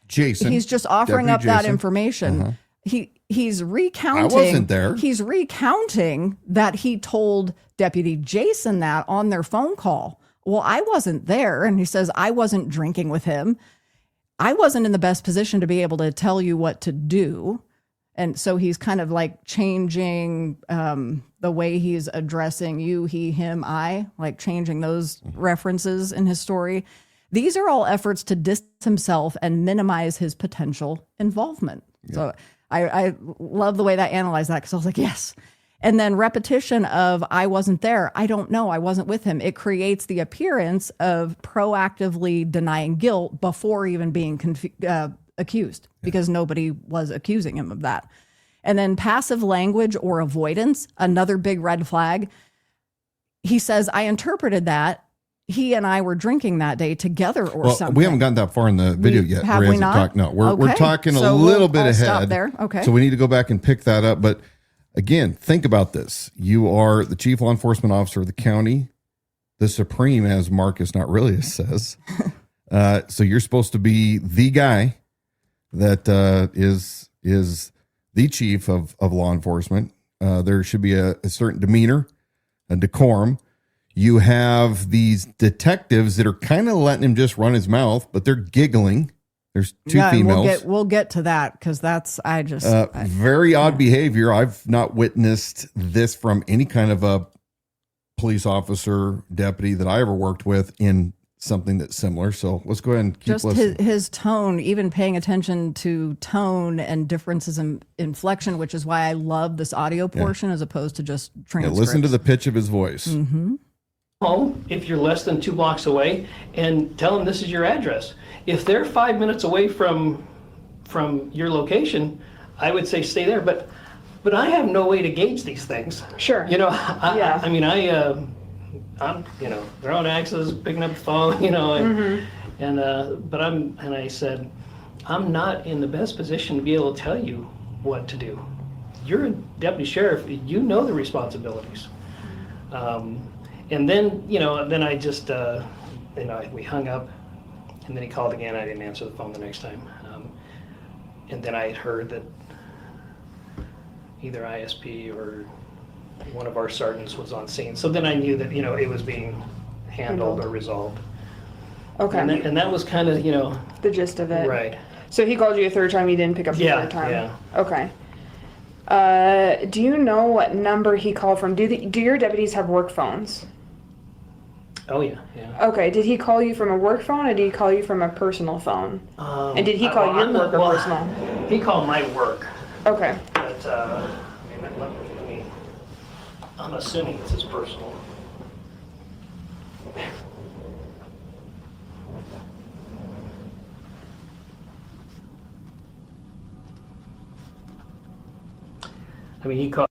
Jason. He's just offering Deputy up that Jason. information. He's recounting. I wasn't there. He's recounting that he told Deputy Jason that on their phone call. Well, I wasn't there. And he says, I wasn't drinking with him. I wasn't in the best position to be able to tell you what to do. And so he's kind of like changing the way he's addressing you, he, him, I, like changing those references in his story. These are all efforts to distance himself and minimize his potential involvement. Yeah. So I love the way that analyzed that, because I was like, yes. And then repetition of, I wasn't there. I don't know. I wasn't with him. It creates the appearance of proactively denying guilt before even being accused, because nobody was accusing him of that. And then passive language or avoidance, another big red flag. He says, I interpreted that he and I were drinking that day together or something. We haven't gotten that far in the video yet. Have we not? No, we're talking a little bit ahead. Stop there. Okay. So we need to go back and pick that up. But again, think about this. You are the chief law enforcement officer of the county, the supreme, as Marcus Not Really says. So you're supposed to be the guy that is the chief of law enforcement. There should be a certain demeanor, a decorum. You have these detectives that are kind of letting him just run his mouth, but they're giggling. There's 2 females. We'll get to that, because that's very odd behavior. I've not witnessed this from any kind of a police officer, deputy that I ever worked with in something that's similar. So let's go ahead and keep listening. His tone, even paying attention to tone and differences in inflection, which is why I love this audio portion as opposed to just transcripts. Listen to the pitch of his voice. Mm-hmm. Home if you're less than 2 blocks away, and tell them this is your address. If they're 5 minutes away from your location, I would say stay there. But I have no way to gauge these things. Sure. I'm throwing axes, picking up the phone, and I said, I'm not in the best position to be able to tell you what to do. You're a deputy sheriff, you know the responsibilities. And then, then I just, we hung up, and then he called again. I didn't answer the phone the next time. And then I had heard that either ISP or one of our sergeants was on scene. So then I knew that, it was being handled or resolved. Okay. And that was kind of, the gist of it. right. So he called you a third time, you didn't pick up the third time? Yeah. Okay. Do you know what number he called from? Do your deputies have work phones? Oh, yeah. Okay. Did he call you from a work phone, or did he call you from a personal phone? And did he call your work or personal? He called my work. Okay. But, I'm assuming it's his personal. He called.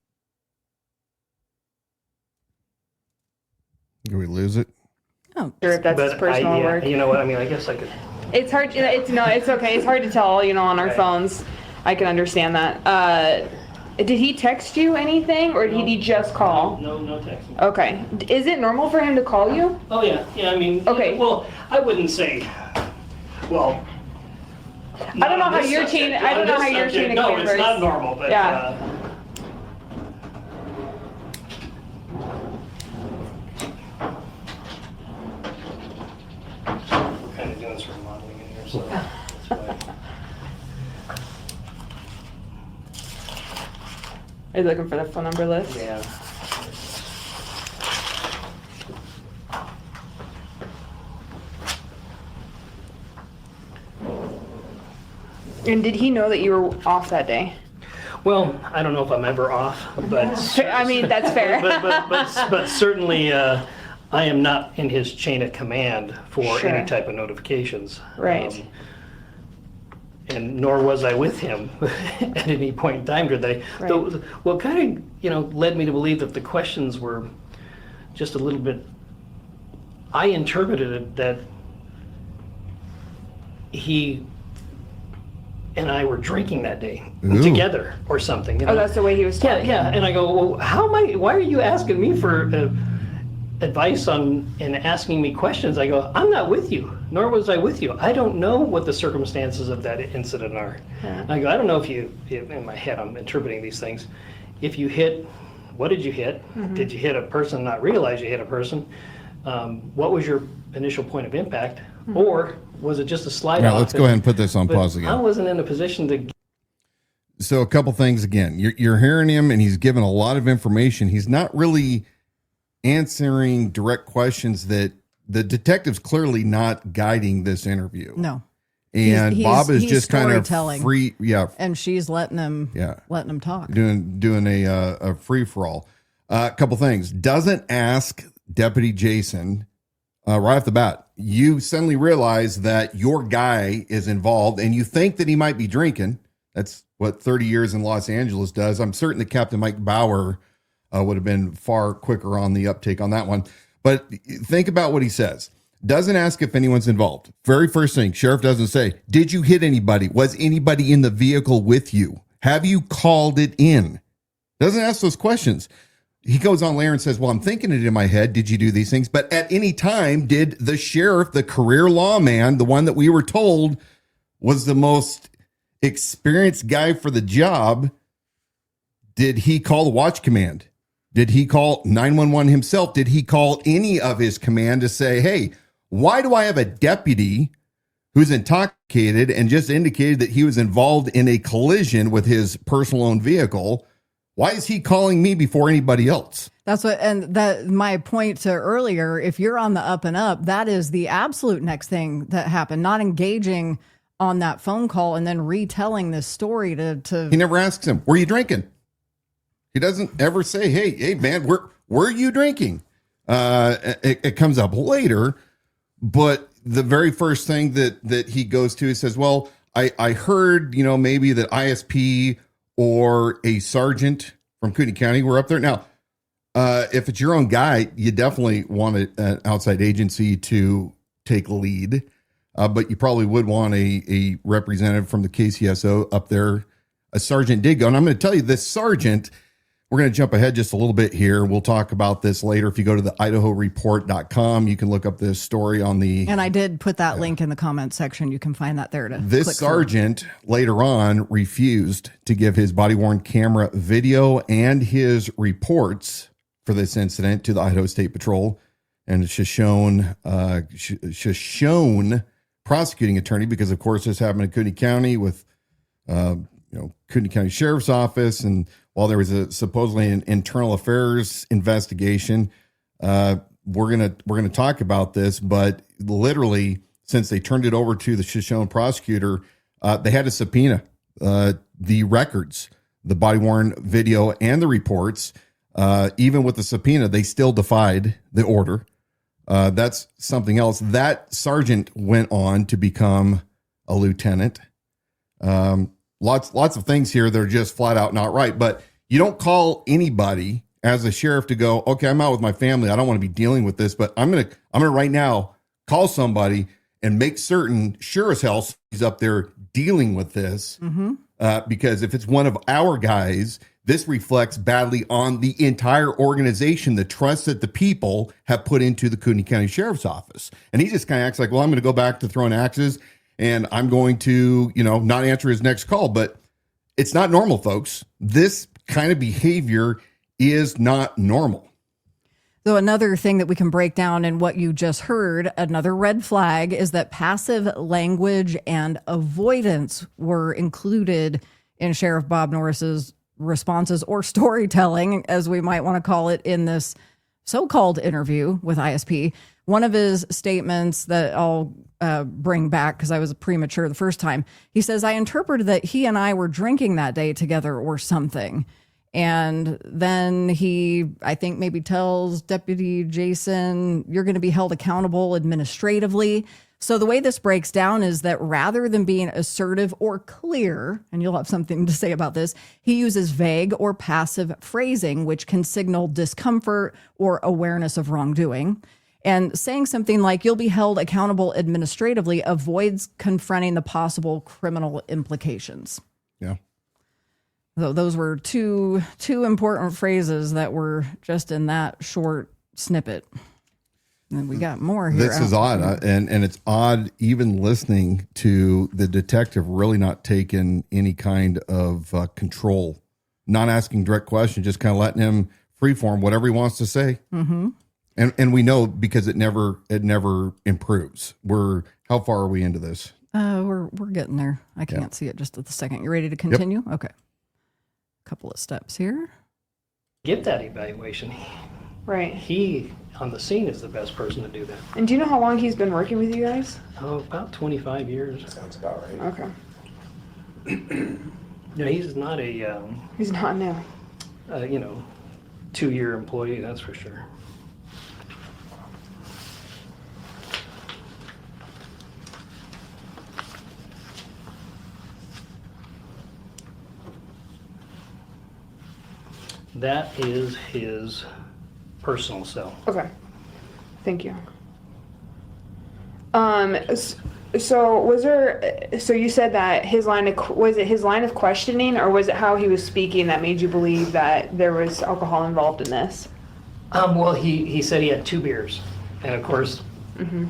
Did we lose it? Oh, Sure, if that's his personal work. You know what? I guess I could. It's hard. It's okay. It's hard to tell. On our Right. phones, I can understand that. Did he text you anything, or did he just call? No texting. Okay. Is it normal for him to call you? Oh yeah. Okay. Well, I wouldn't say. Well. I don't know how your chain. I don't know how your chain of No, command it's not works. normal, but. Yeah. Kind of doing some modeling in here, so that's why. Are you looking for the phone number list? Yeah. And did he know that you were off that day? Well, I don't know if I'm ever off, but I mean, that's fair. but certainly I am not in his chain of command for Sure. any type of notifications. Right. And nor was I with him at any point in time today. Right. Though, what kind of, led me to believe that the questions were just a little bit. I interpreted it that he and I were drinking that day Ooh. together or something. Oh, that's the way he was talking. Yeah. And I go, well, why are you asking me for advice and asking me questions? I go, I'm not with you, nor was I with you. I don't know what the circumstances of that incident are. Yeah. I go, I don't know if in my head, I'm interpreting these things. If you hit, what did you hit? Mm-hmm. Did you hit a person, not realize you hit a person? What was your initial point of impact? Mm-hmm. Or was it just a slide Now off? let's go ahead and put this on But pause I again. wasn't in a position to. So a couple things again. You're hearing him, and he's given a lot of information. He's not really answering direct questions that the detective's clearly not guiding this interview. no. And Bob is he's just kind of storytelling. free. Yeah. And she's letting him talk. Doing a free for all. A couple things. Doesn't ask Deputy Jason right off the bat. You suddenly realize that your guy is involved, and you think that he might be drinking. That's what 30 years in Los Angeles does. I'm certain that Captain Mike Bauer would have been far quicker on the uptake on that one. But think about what he says. Doesn't ask if anyone's involved. Very first thing, sheriff doesn't say, did you hit anybody? Was anybody in the vehicle with you? Have you called it in? Doesn't ask those questions. He goes on later and says, well, I'm thinking it in my head. Did you do these things? But at any time, did the sheriff, the career lawman, the one that we were told was the most experienced guy for the job, did he call the watch command? Did he call 911 himself? Did he call any of his command to say, hey, why do I have a deputy who's intoxicated and just indicated that he was involved in a collision with his personal owned vehicle? Why is he calling me before anybody else? That's what, and that my point to earlier, if you're on the up and up, that is the absolute next thing that happened, not engaging on that phone call and then retelling this story to He never asks him, were you drinking? He doesn't ever say, hey man, were you drinking? It comes up later, but the very first thing that he goes to, he says, well, I heard, maybe that ISP or a sergeant from Kootenai County were up there. Now, if it's your own guy, you definitely want an outside agency to take lead, but you probably would want a representative from the KCSO up there. A sergeant did go, and I'm going to tell you, this sergeant, We're going to jump ahead just a little bit here. We'll talk about this later. If you go to the IdahoReport.com, you can look up this story on the... And I did put that link in the comments section. You can find that there to This click sergeant later on refused to give his body-worn camera video and his reports for this incident to the Idaho State Patrol. And it's just shown prosecuting attorney, because of course this happened in Kootenai County with Kootenai County Sheriff's Office, and while there was supposedly an internal affairs investigation, we're gonna talk about this. But literally, since they turned it over to the Shoshone prosecutor, they had to subpoena the records, the body-worn video, and the reports. Even with the subpoena, they still defied the order. That's something else. That sergeant went on to become a lieutenant. Lots of things here that are just flat out not right. But you don't call anybody as a sheriff to go, okay, I'm out with my family, I don't want to be dealing with this, but I'm gonna right now call somebody and make certain, sure as hell, he's up there dealing with this. Because if it's one of our guys, this reflects badly on the entire organization, the trust that the people have put into the Kootenai County Sheriff's Office. And he just kind of acts like, well, I'm going to go back to throwing axes, and I'm going to, not answer his next call. But it's not normal, folks. This kind of behavior is not normal. So another thing that we can break down in what you just heard, another red flag, is that passive language and avoidance were included in Sheriff Bob Norris's responses, or storytelling, as we might want to call it, in this so-called interview with ISP. One of his statements that I'll bring back, because I was premature the first time, he says, I interpreted that he and I were drinking that day together or something. And then he, I think, maybe tells Deputy Jason, you're going to be held accountable administratively. So the way this breaks down is that rather than being assertive or clear, and you'll have something to say about this, he uses vague or passive phrasing, which can signal discomfort or awareness of wrongdoing. And saying something like, you'll be held accountable administratively, avoids confronting the possible criminal implications. Yeah. So those were two important phrases that were just in that short snippet. And we got more here. This is odd. And it's odd even listening to the detective really not taking any kind of control, not asking direct questions, just kind of letting him freeform whatever he wants to say. Mm-hmm. And we know because it never improves. How far are we into this? We're getting there. I can't see it just at the second. You ready to continue? Yep. Okay. Couple of steps here. Get that evaluation. Right. He, on the scene, is the best person to do that. And do you know how long he's been working with you guys? Oh, about 25 years. Sounds about right. Okay. No, he's not a, He's not new. 2-year employee, that's for sure. That is his personal cell. Okay. Thank you. So you said that was it his line of questioning, or was it how he was speaking that made you believe that there was alcohol involved in this? Well, he said he had 2 beers, and of course. Mm-hmm.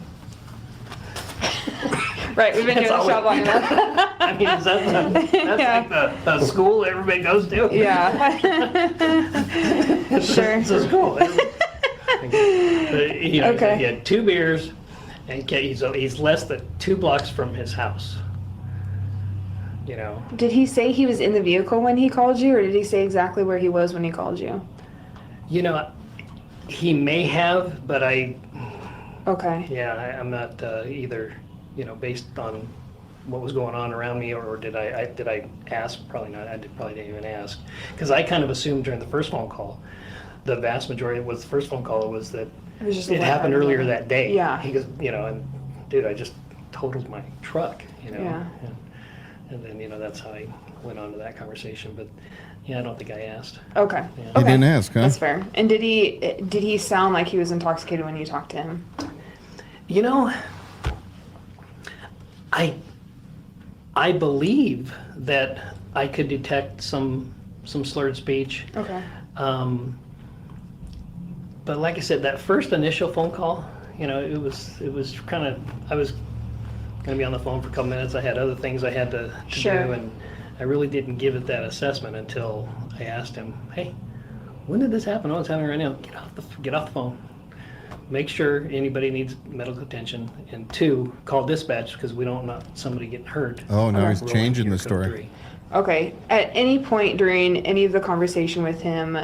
Right, we've been doing this job long enough. I mean, that's like the school everybody goes to. Yeah. Sure. It's a school. He had 2 beers, and he's less than 2 blocks from his house. Did he say he was in the vehicle when he called you, or did he say exactly where he was when he called you? He may have, but I. Okay. Yeah, I'm not either. Based on what was going on around me, or did I ask? Probably not. Probably didn't even ask, because I kind of assumed during the first phone call, the vast majority was the first phone call was that it happened earlier that day. Yeah. He goes, and dude, I just totaled my truck, Yeah. And then that's how I went on to that conversation. But yeah, I don't think I asked. Okay. Yeah. You didn't ask, huh? That's fair. And did he sound like he was intoxicated when you talked to him? I believe that I could detect some slurred speech. Okay. But like I said, that first initial phone call, it was kind of, I was going to be on the phone for a couple minutes. I had other things I had to Sure. do, and I really didn't give it that assessment until I asked him, hey, when did this happen? Oh, it's happening right now. Get off the phone. Make sure anybody needs medical attention. And 2, call dispatch because we don't want somebody getting hurt. Oh, now he's Rolling changing your the code story. 3. Okay. At any point during any of the conversation with him,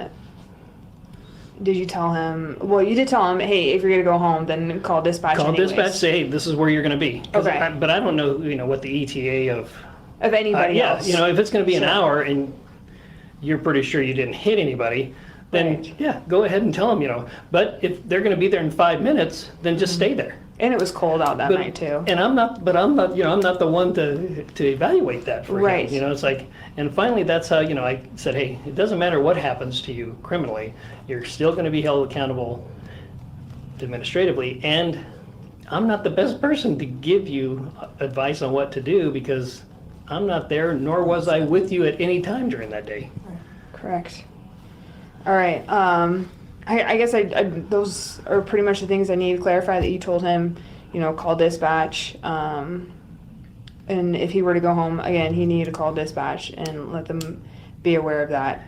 did you tell him? Well, you did tell him, hey, if you're gonna go home, then call dispatch. Call anyways. dispatch. Say, hey, this is where you're going to be. Okay. But I don't know, what the ETA of Anybody yeah, else. if it's going to be an Sure. hour and you're pretty sure you didn't hit anybody, then Right. yeah, go ahead and tell them. But if they're going to be there in 5 minutes, then just stay there. And it was cold out that But- night too. And I'm not, I'm not the one to evaluate that for Right. him. It's like, and finally that's how, I said, hey, it doesn't matter what happens to you criminally, you're still going to be held accountable administratively. And I'm not the best person to give you advice on what to do because I'm not there, nor was I with you at any time during that day. Correct. All right. I guess those are pretty much the things I need to clarify that you told him, call dispatch. And if he were to go home, again, he needed to call dispatch and let them be aware of that.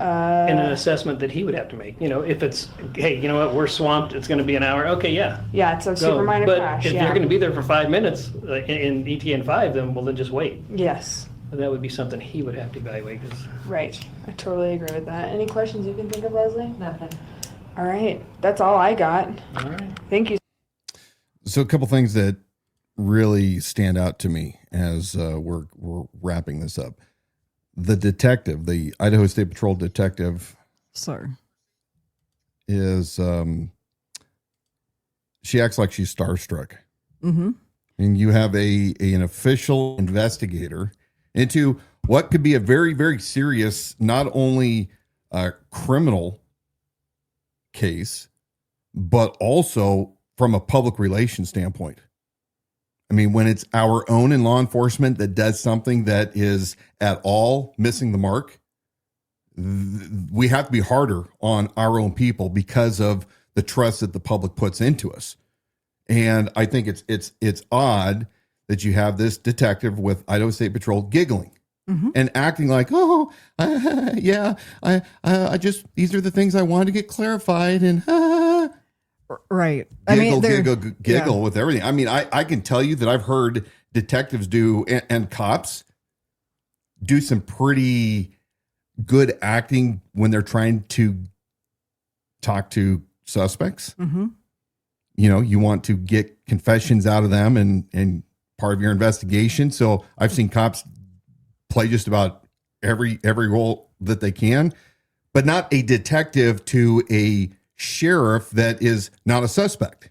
And an assessment that he would have to make. If it's, hey, you know what, we're swamped, it's going to be an hour. Okay, yeah. Yeah, it's a Go. super minor But crash. if Yeah. you're going to be there for 5 minutes in ETA 5, then just wait. Yes. That would be something he would have to evaluate. 'Cause Right. I totally agree with that. Any questions you can think of, Leslie? Nothing. All right. That's all I got. all right. Thank you. So a couple things that really stand out to me as we're wrapping this up. The detective, the Idaho State Patrol detective, Sir. is she acts like she's starstruck. Mm-hmm. And you have an official investigator into what could be a very, very serious, not only criminal case, but also from a public relations standpoint. I mean, when it's our own in law enforcement that does something that is at all missing the mark, we have to be harder on our own people because of the trust that the public puts into us. And I think it's odd that you have this detective with Idaho State Patrol giggling and acting like, oh, yeah, I just, these are the things I wanted to get clarified, and Right. giggle with everything. I mean, I can tell you that I've heard detectives do and cops do some pretty good acting when they're trying to talk to suspects. Mm-hmm. You want to get confessions out of them and part of your investigation. So I've seen cops play just about every role that they can, but not a detective to a sheriff that is not a suspect,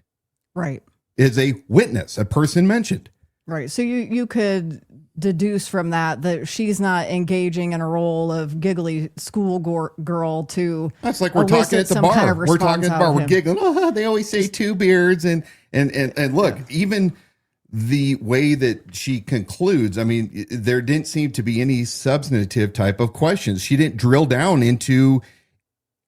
Right. is a witness, a person mentioned. Right. So you could deduce from that she's not engaging in a role of giggly school girl to That's like we're talking elicit at the some bar. kind of We're talking response at the out bar. of We're him. giggling. Oh, they always say two beards and look, even the way that she concludes, I mean, there didn't seem to be any substantive type of questions. She didn't drill down into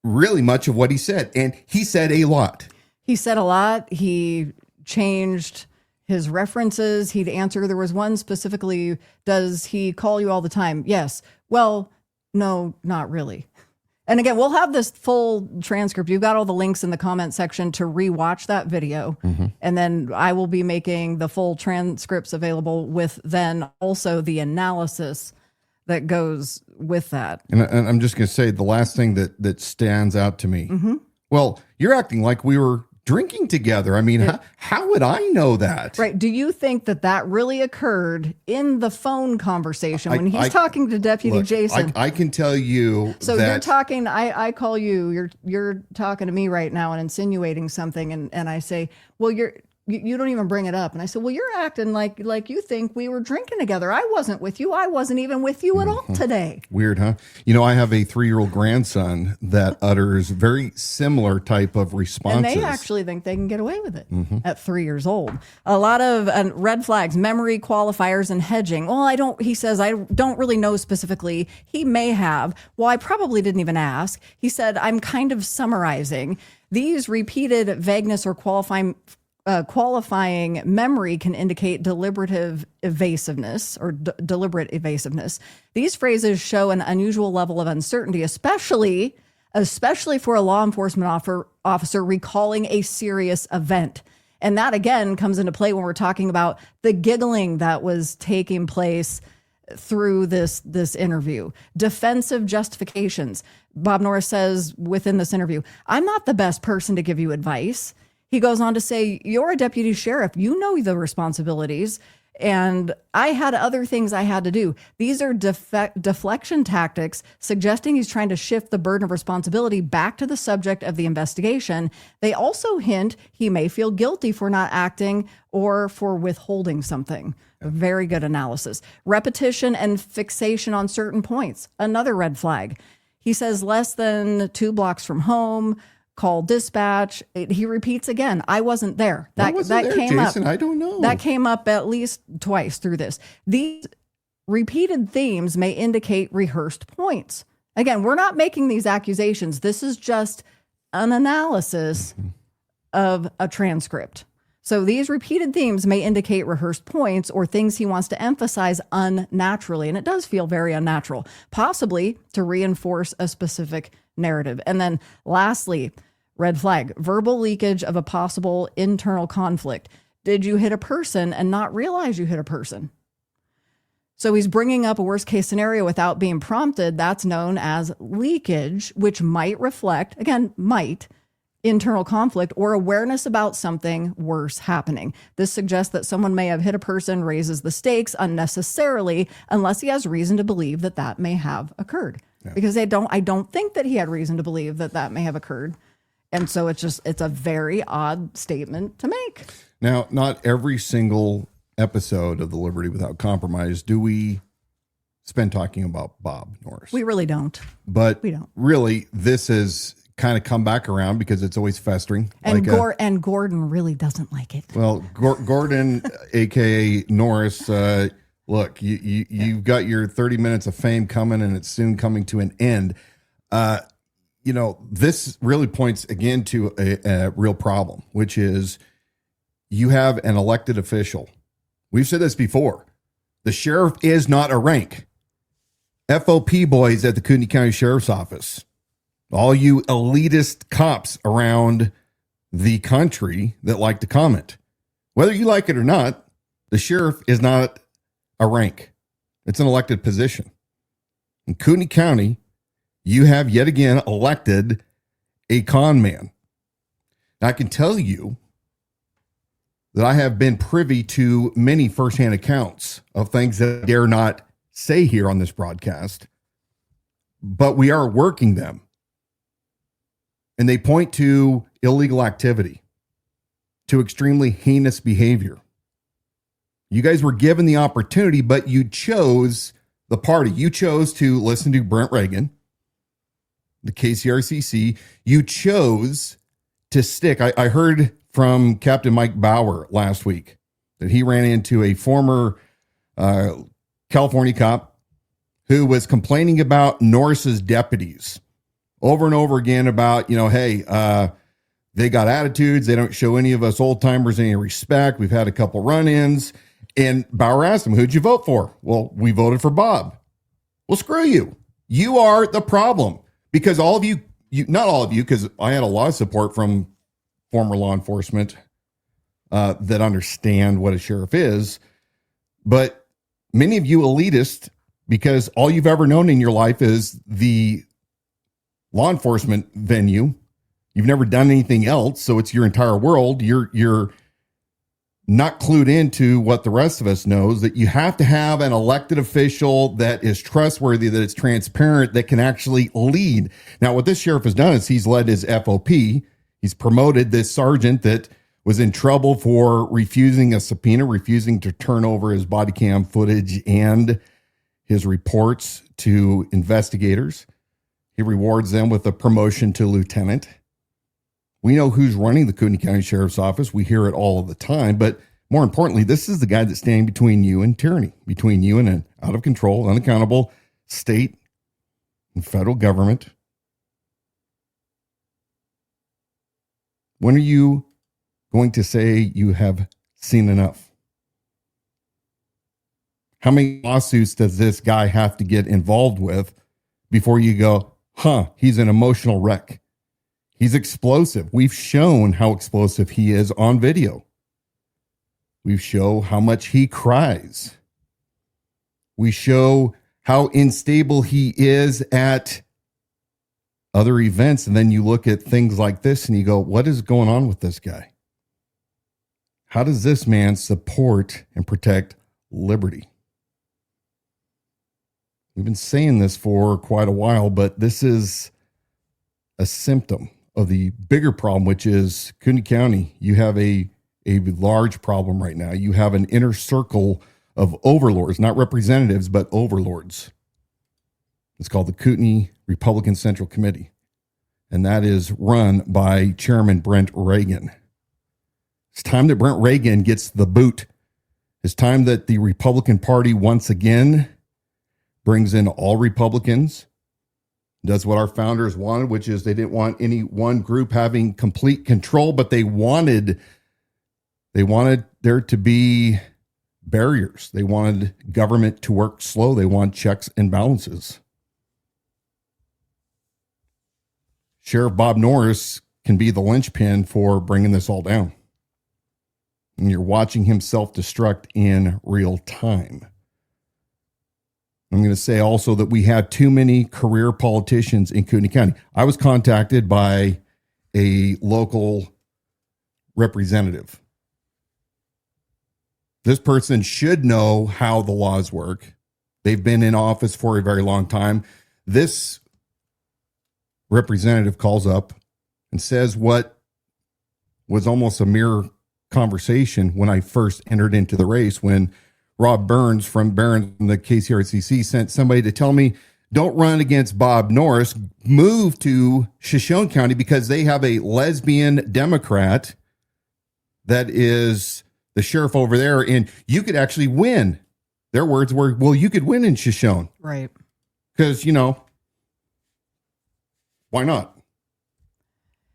really much of what he said, and he said a lot. He said a lot. He changed his references. He'd answer. There was one specifically, does he call you all the time? Yes. Well, no, not really. And again, we'll have this full transcript. You've got all the links in the comment section to rewatch that video. And then I will be making the full transcripts available with then also the analysis that goes with that. And I'm just going to say the last thing that stands out to me. Well, you're acting like we were drinking together. I mean, how would I know that? Right. Do you think that really occurred in the phone conversation when he's talking to Deputy Look, Jason? I can tell you So that you're talking, I call you, you're talking to me right now and insinuating something. And I say, well, you don't even bring it up. And I said, well, you're acting like you think we were drinking together. I wasn't with you. I wasn't even with you at all today. Weird, huh? You know, I have a 3-year-old grandson that utters very similar type of responses. And they actually think they can get away with it at 3 years old. A lot of red flags, memory qualifiers, and hedging. Well, he says, I don't really know specifically. He may have. Well, I probably didn't even ask. He said, I'm kind of summarizing. These repeated vagueness or qualifying memory can indicate deliberative evasiveness or deliberate evasiveness. These phrases show an unusual level of uncertainty, especially for a law enforcement officer recalling a serious event. And that, again, comes into play when we're talking about the giggling that was taking place through this interview. Defensive justifications. Bob Norris says within this interview, I'm not the best person to give you advice. He goes on to say, you're a deputy sheriff. You know the responsibilities. And I had other things I had to do. These are deflection tactics, suggesting he's trying to shift the burden of responsibility back to the subject of the investigation. They also hint he may feel guilty for not acting or for withholding something. A very good analysis. Repetition and fixation on certain points. Another red flag. He says less than 2 blocks from home. Call dispatch. He repeats again, I wasn't there. That came Jason? up. I don't know. That came up at least twice through this. These repeated themes may indicate rehearsed points. Again, we're not making these accusations. This is just an analysis of a transcript. So these repeated themes may indicate rehearsed points or things he wants to emphasize unnaturally. And it does feel very unnatural, possibly to reinforce a specific narrative. And then lastly, red flag, verbal leakage of a possible internal conflict. Did you hit a person and not realize you hit a person? So he's bringing up a worst case scenario without being prompted. That's known as leakage, which might reflect, again, internal conflict or awareness about something worse happening. This suggests that someone may have hit a person, raises the stakes unnecessarily, unless he has reason to believe that may have occurred. Yeah. Because I don't think that he had reason to believe that may have occurred. And so it's a very odd statement to make. Now, not every single episode of the Liberty Without Compromise do we spend talking about Bob Norris. We really don't. But we don't. Really, this has kind of come back around because it's always festering. And Gordon really doesn't like it. Well, Gordon, a.k.a. Norris, look, you've got your 30 minutes of fame coming, and it's soon coming to an end. This really points again to a real problem, which is you have an elected official. We've said this before. The sheriff is not a rank. FOP boys at the Kootenai County Sheriff's Office, all you elitist cops around the country that like to comment, whether you like it or not, the sheriff is not a rank. It's an elected position. In Kootenai County, you have yet again elected a con man. Now, I can tell you that I have been privy to many firsthand accounts of things that I dare not say here on this broadcast, but we are working them. And they point to illegal activity, to extremely heinous behavior. You guys were given the opportunity, but you chose the party. You chose to listen to Brent Reagan, the KCRCC. You chose to stick. I heard from Captain Mike Bauer last week that he ran into a former California cop who was complaining about Norris's deputies over and over again about, hey, they got attitudes. They don't show any of us old timers any respect. We've had a couple run-ins. And Bauer asked him, who'd you vote for? Well, we voted for Bob. Well, screw you. You are the problem, because all of you, not all of you, because I had a lot of support from former law enforcement that understand what a sheriff is. But many of you elitists, because all you've ever known in your life is the law enforcement venue. You've never done anything else, so it's your entire world. You're not clued into what the rest of us knows, that you have to have an elected official that is trustworthy, that is transparent, that can actually lead. Now, what this sheriff has done is he's led his FOP. He's promoted this sergeant that was in trouble for refusing a subpoena, refusing to turn over his body cam footage and his reports to investigators. He rewards them with a promotion to lieutenant. We know who's running the Kootenai County Sheriff's Office. We hear it all of the time. But more importantly, this is the guy that's standing between you and tyranny, between you and an out of control, unaccountable state and federal government. When are you going to say you have seen enough? How many lawsuits does this guy have to get involved with before you go, he's an emotional wreck? He's explosive. We've shown how explosive he is on video. We show how much he cries. We show how unstable he is at other events. And then you look at things like this and you go, what is going on with this guy? How does this man support and protect liberty? We've been saying this for quite a while, but this is a symptom of the bigger problem, which is Kootenai County. You have a large problem right now. You have an inner circle of overlords, not representatives, but overlords. It's called the Kootenai Republican Central Committee, and that is run by Chairman Brent Reagan. It's time that Brent Reagan gets the boot. It's time that the Republican Party once again brings in all Republicans, does what our founders wanted, which is they didn't want any one group having complete control, but they wanted there to be barriers. They wanted government to work slow. They want checks and balances. Sheriff Bob Norris can be the linchpin for bringing this all down. And you're watching him self-destruct in real time. I'm going to say also that we have too many career politicians in Kootenai County. I was contacted by a local representative. This person should know how the laws work. They've been in office for a very long time. This representative calls up and says what was almost a mere conversation when I first entered into the race, when Rob Burns from the KCRCC sent somebody to tell me, don't run against Bob Norris, move to Shoshone County because they have a lesbian Democrat that is the sheriff over there, and you could actually win. Their words were, well, you could win in Shoshone. Right. Because, why not?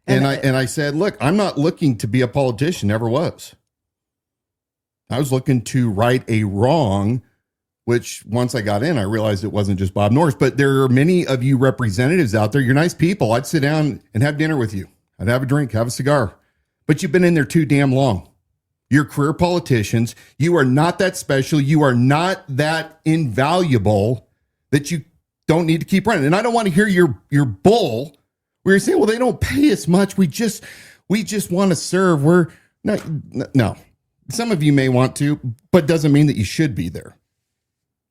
And I said, look, I'm not looking to be a politician, never was. I was looking to right a wrong, which once I got in, I realized it wasn't just Bob Norris, but there are many of you representatives out there. You're nice people. I'd sit down and have dinner with you. I'd have a drink, have a cigar, but you've been in there too damn long. You're career politicians. You are not that special. You are not that invaluable that you don't need to keep running. And I don't want to hear your bull where you're saying, well, they don't pay us much. We just want to serve. We're no. Some of you may want to, but doesn't mean that you should be there.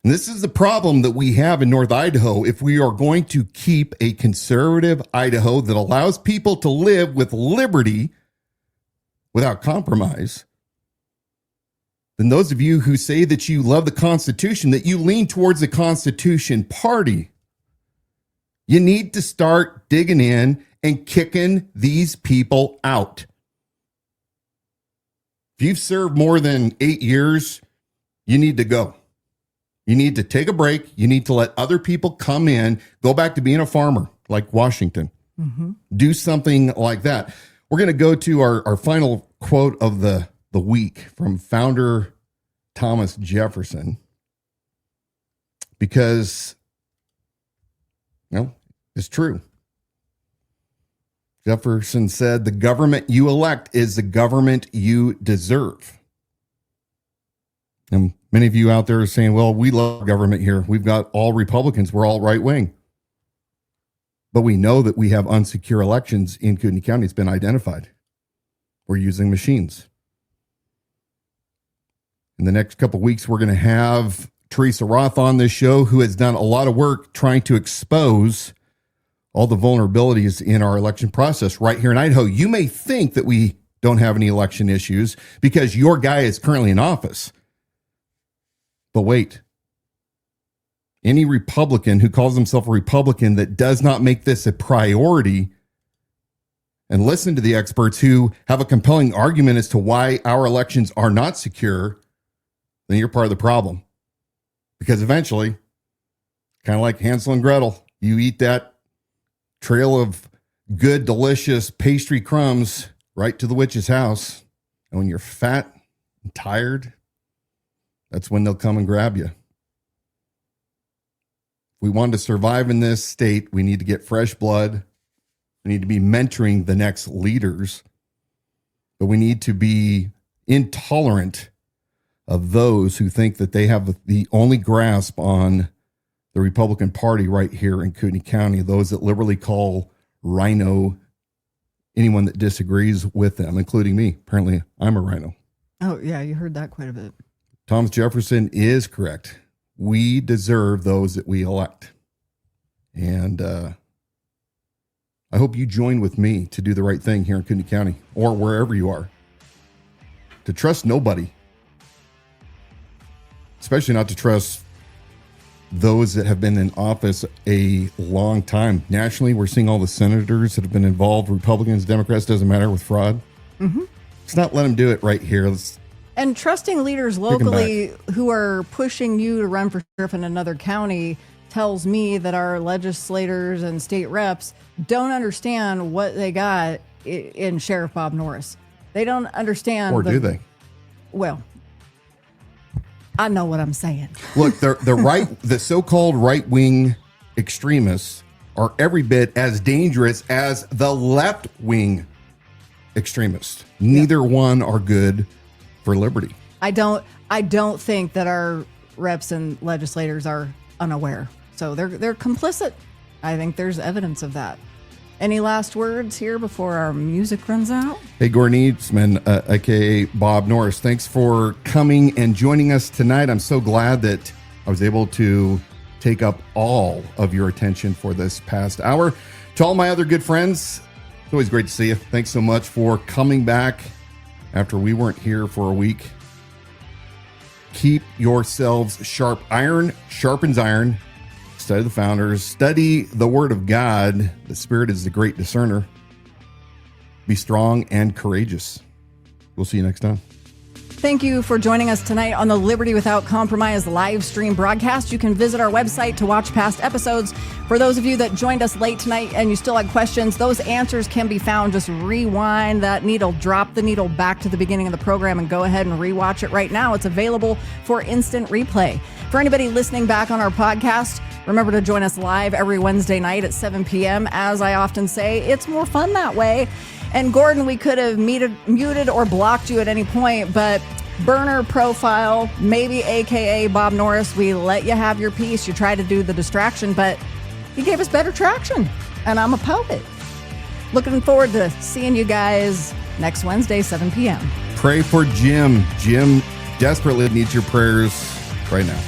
And this is the problem that we have in North Idaho. If we are going to keep a conservative Idaho that allows people to live with liberty without compromise, then those of you who say that you love the Constitution, that you lean towards the Constitution party, you need to start digging in and kicking these people out. If you've served more than 8 years, you need to go. You need to take a break. You need to let other people come in, go back to being a farmer like Washington. Mm-hmm. Do something like that. We're going to go to our final quote of the week from founder Thomas Jefferson, because it's true. Jefferson said, the government you elect is the government you deserve. And many of you out there are saying, well, we love government here. We've got all Republicans. We're all right wing. But we know that we have unsecure elections in Kootenai County. It's been identified. We're using machines. In the next couple of weeks, we're going to have Teresa Roth on this show, who has done a lot of work trying to expose all the vulnerabilities in our election process right here in Idaho. You may think that we don't have any election issues because your guy is currently in office. But wait, any Republican who calls himself a Republican that does not make this a priority and listen to the experts who have a compelling argument as to why our elections are not secure, then you're part of the problem. Because eventually, kind of like Hansel and Gretel, you eat that trail of good, delicious pastry crumbs right to the witch's house. And when you're fat and tired, that's when they'll come and grab you. If we want to survive in this state, we need to get fresh blood. We need to be mentoring the next leaders, but we need to be intolerant of those who think that they have the only grasp on the Republican Party right here in Kootenai County, those that liberally call rhino anyone that disagrees with them, including me. Apparently, I'm a rhino. Oh, yeah, you heard that quite a bit. Thomas Jefferson is correct. We deserve those that we elect. And I hope you join with me to do the right thing here in Kootenai County or wherever you are. To trust nobody. Especially not to trust those that have been in office a long time. Nationally, we're seeing all the senators that have been involved, Republicans, Democrats, doesn't matter, with fraud. Mm-hmm. Let's not let them do it right here. And trusting leaders locally who are pushing you to run for sheriff in another county tells me that our legislators and state reps don't understand what they got in Sheriff Bob Norris. They don't understand. Or do they? Well, I know what I'm saying. Look, the so-called right-wing extremists are every bit as dangerous as the left-wing extremists. Neither one are good for liberty. I don't think that our reps and legislators are unaware. So they're complicit. I think there's evidence of that. Any last words here before our music runs out? Hey, Gordon Eastman, aka Bob Norris, thanks for coming and joining us tonight. I'm so glad that I was able to take up all of your attention for this past hour. To all my other good friends, it's always great to see you. Thanks so much for coming back after we weren't here for a week. Keep yourselves sharp. Iron sharpens iron. Study the founders. Study the Word of God. The Spirit is the great discerner. Be strong and courageous. We'll see you next time. Thank you for joining us tonight on the Liberty Without Compromise live stream broadcast. You can visit our website to watch past episodes. For those of you that joined us late tonight and you still had questions, those answers can be found. Just rewind that needle, drop the needle back to the beginning of the program and go ahead and rewatch it right now. It's available for instant replay. For anybody listening back on our podcast, remember to join us live every Wednesday night at 7 p.m. As I often say, it's more fun that way. And Gordon, we could have muted or blocked you at any point, but burner profile, maybe AKA Bob Norris, we let you have your piece. You tried to do the distraction, but you gave us better traction, and I'm a poet. Looking forward to seeing you guys next Wednesday, 7 p.m. Pray for Jim. Jim desperately needs your prayers right now.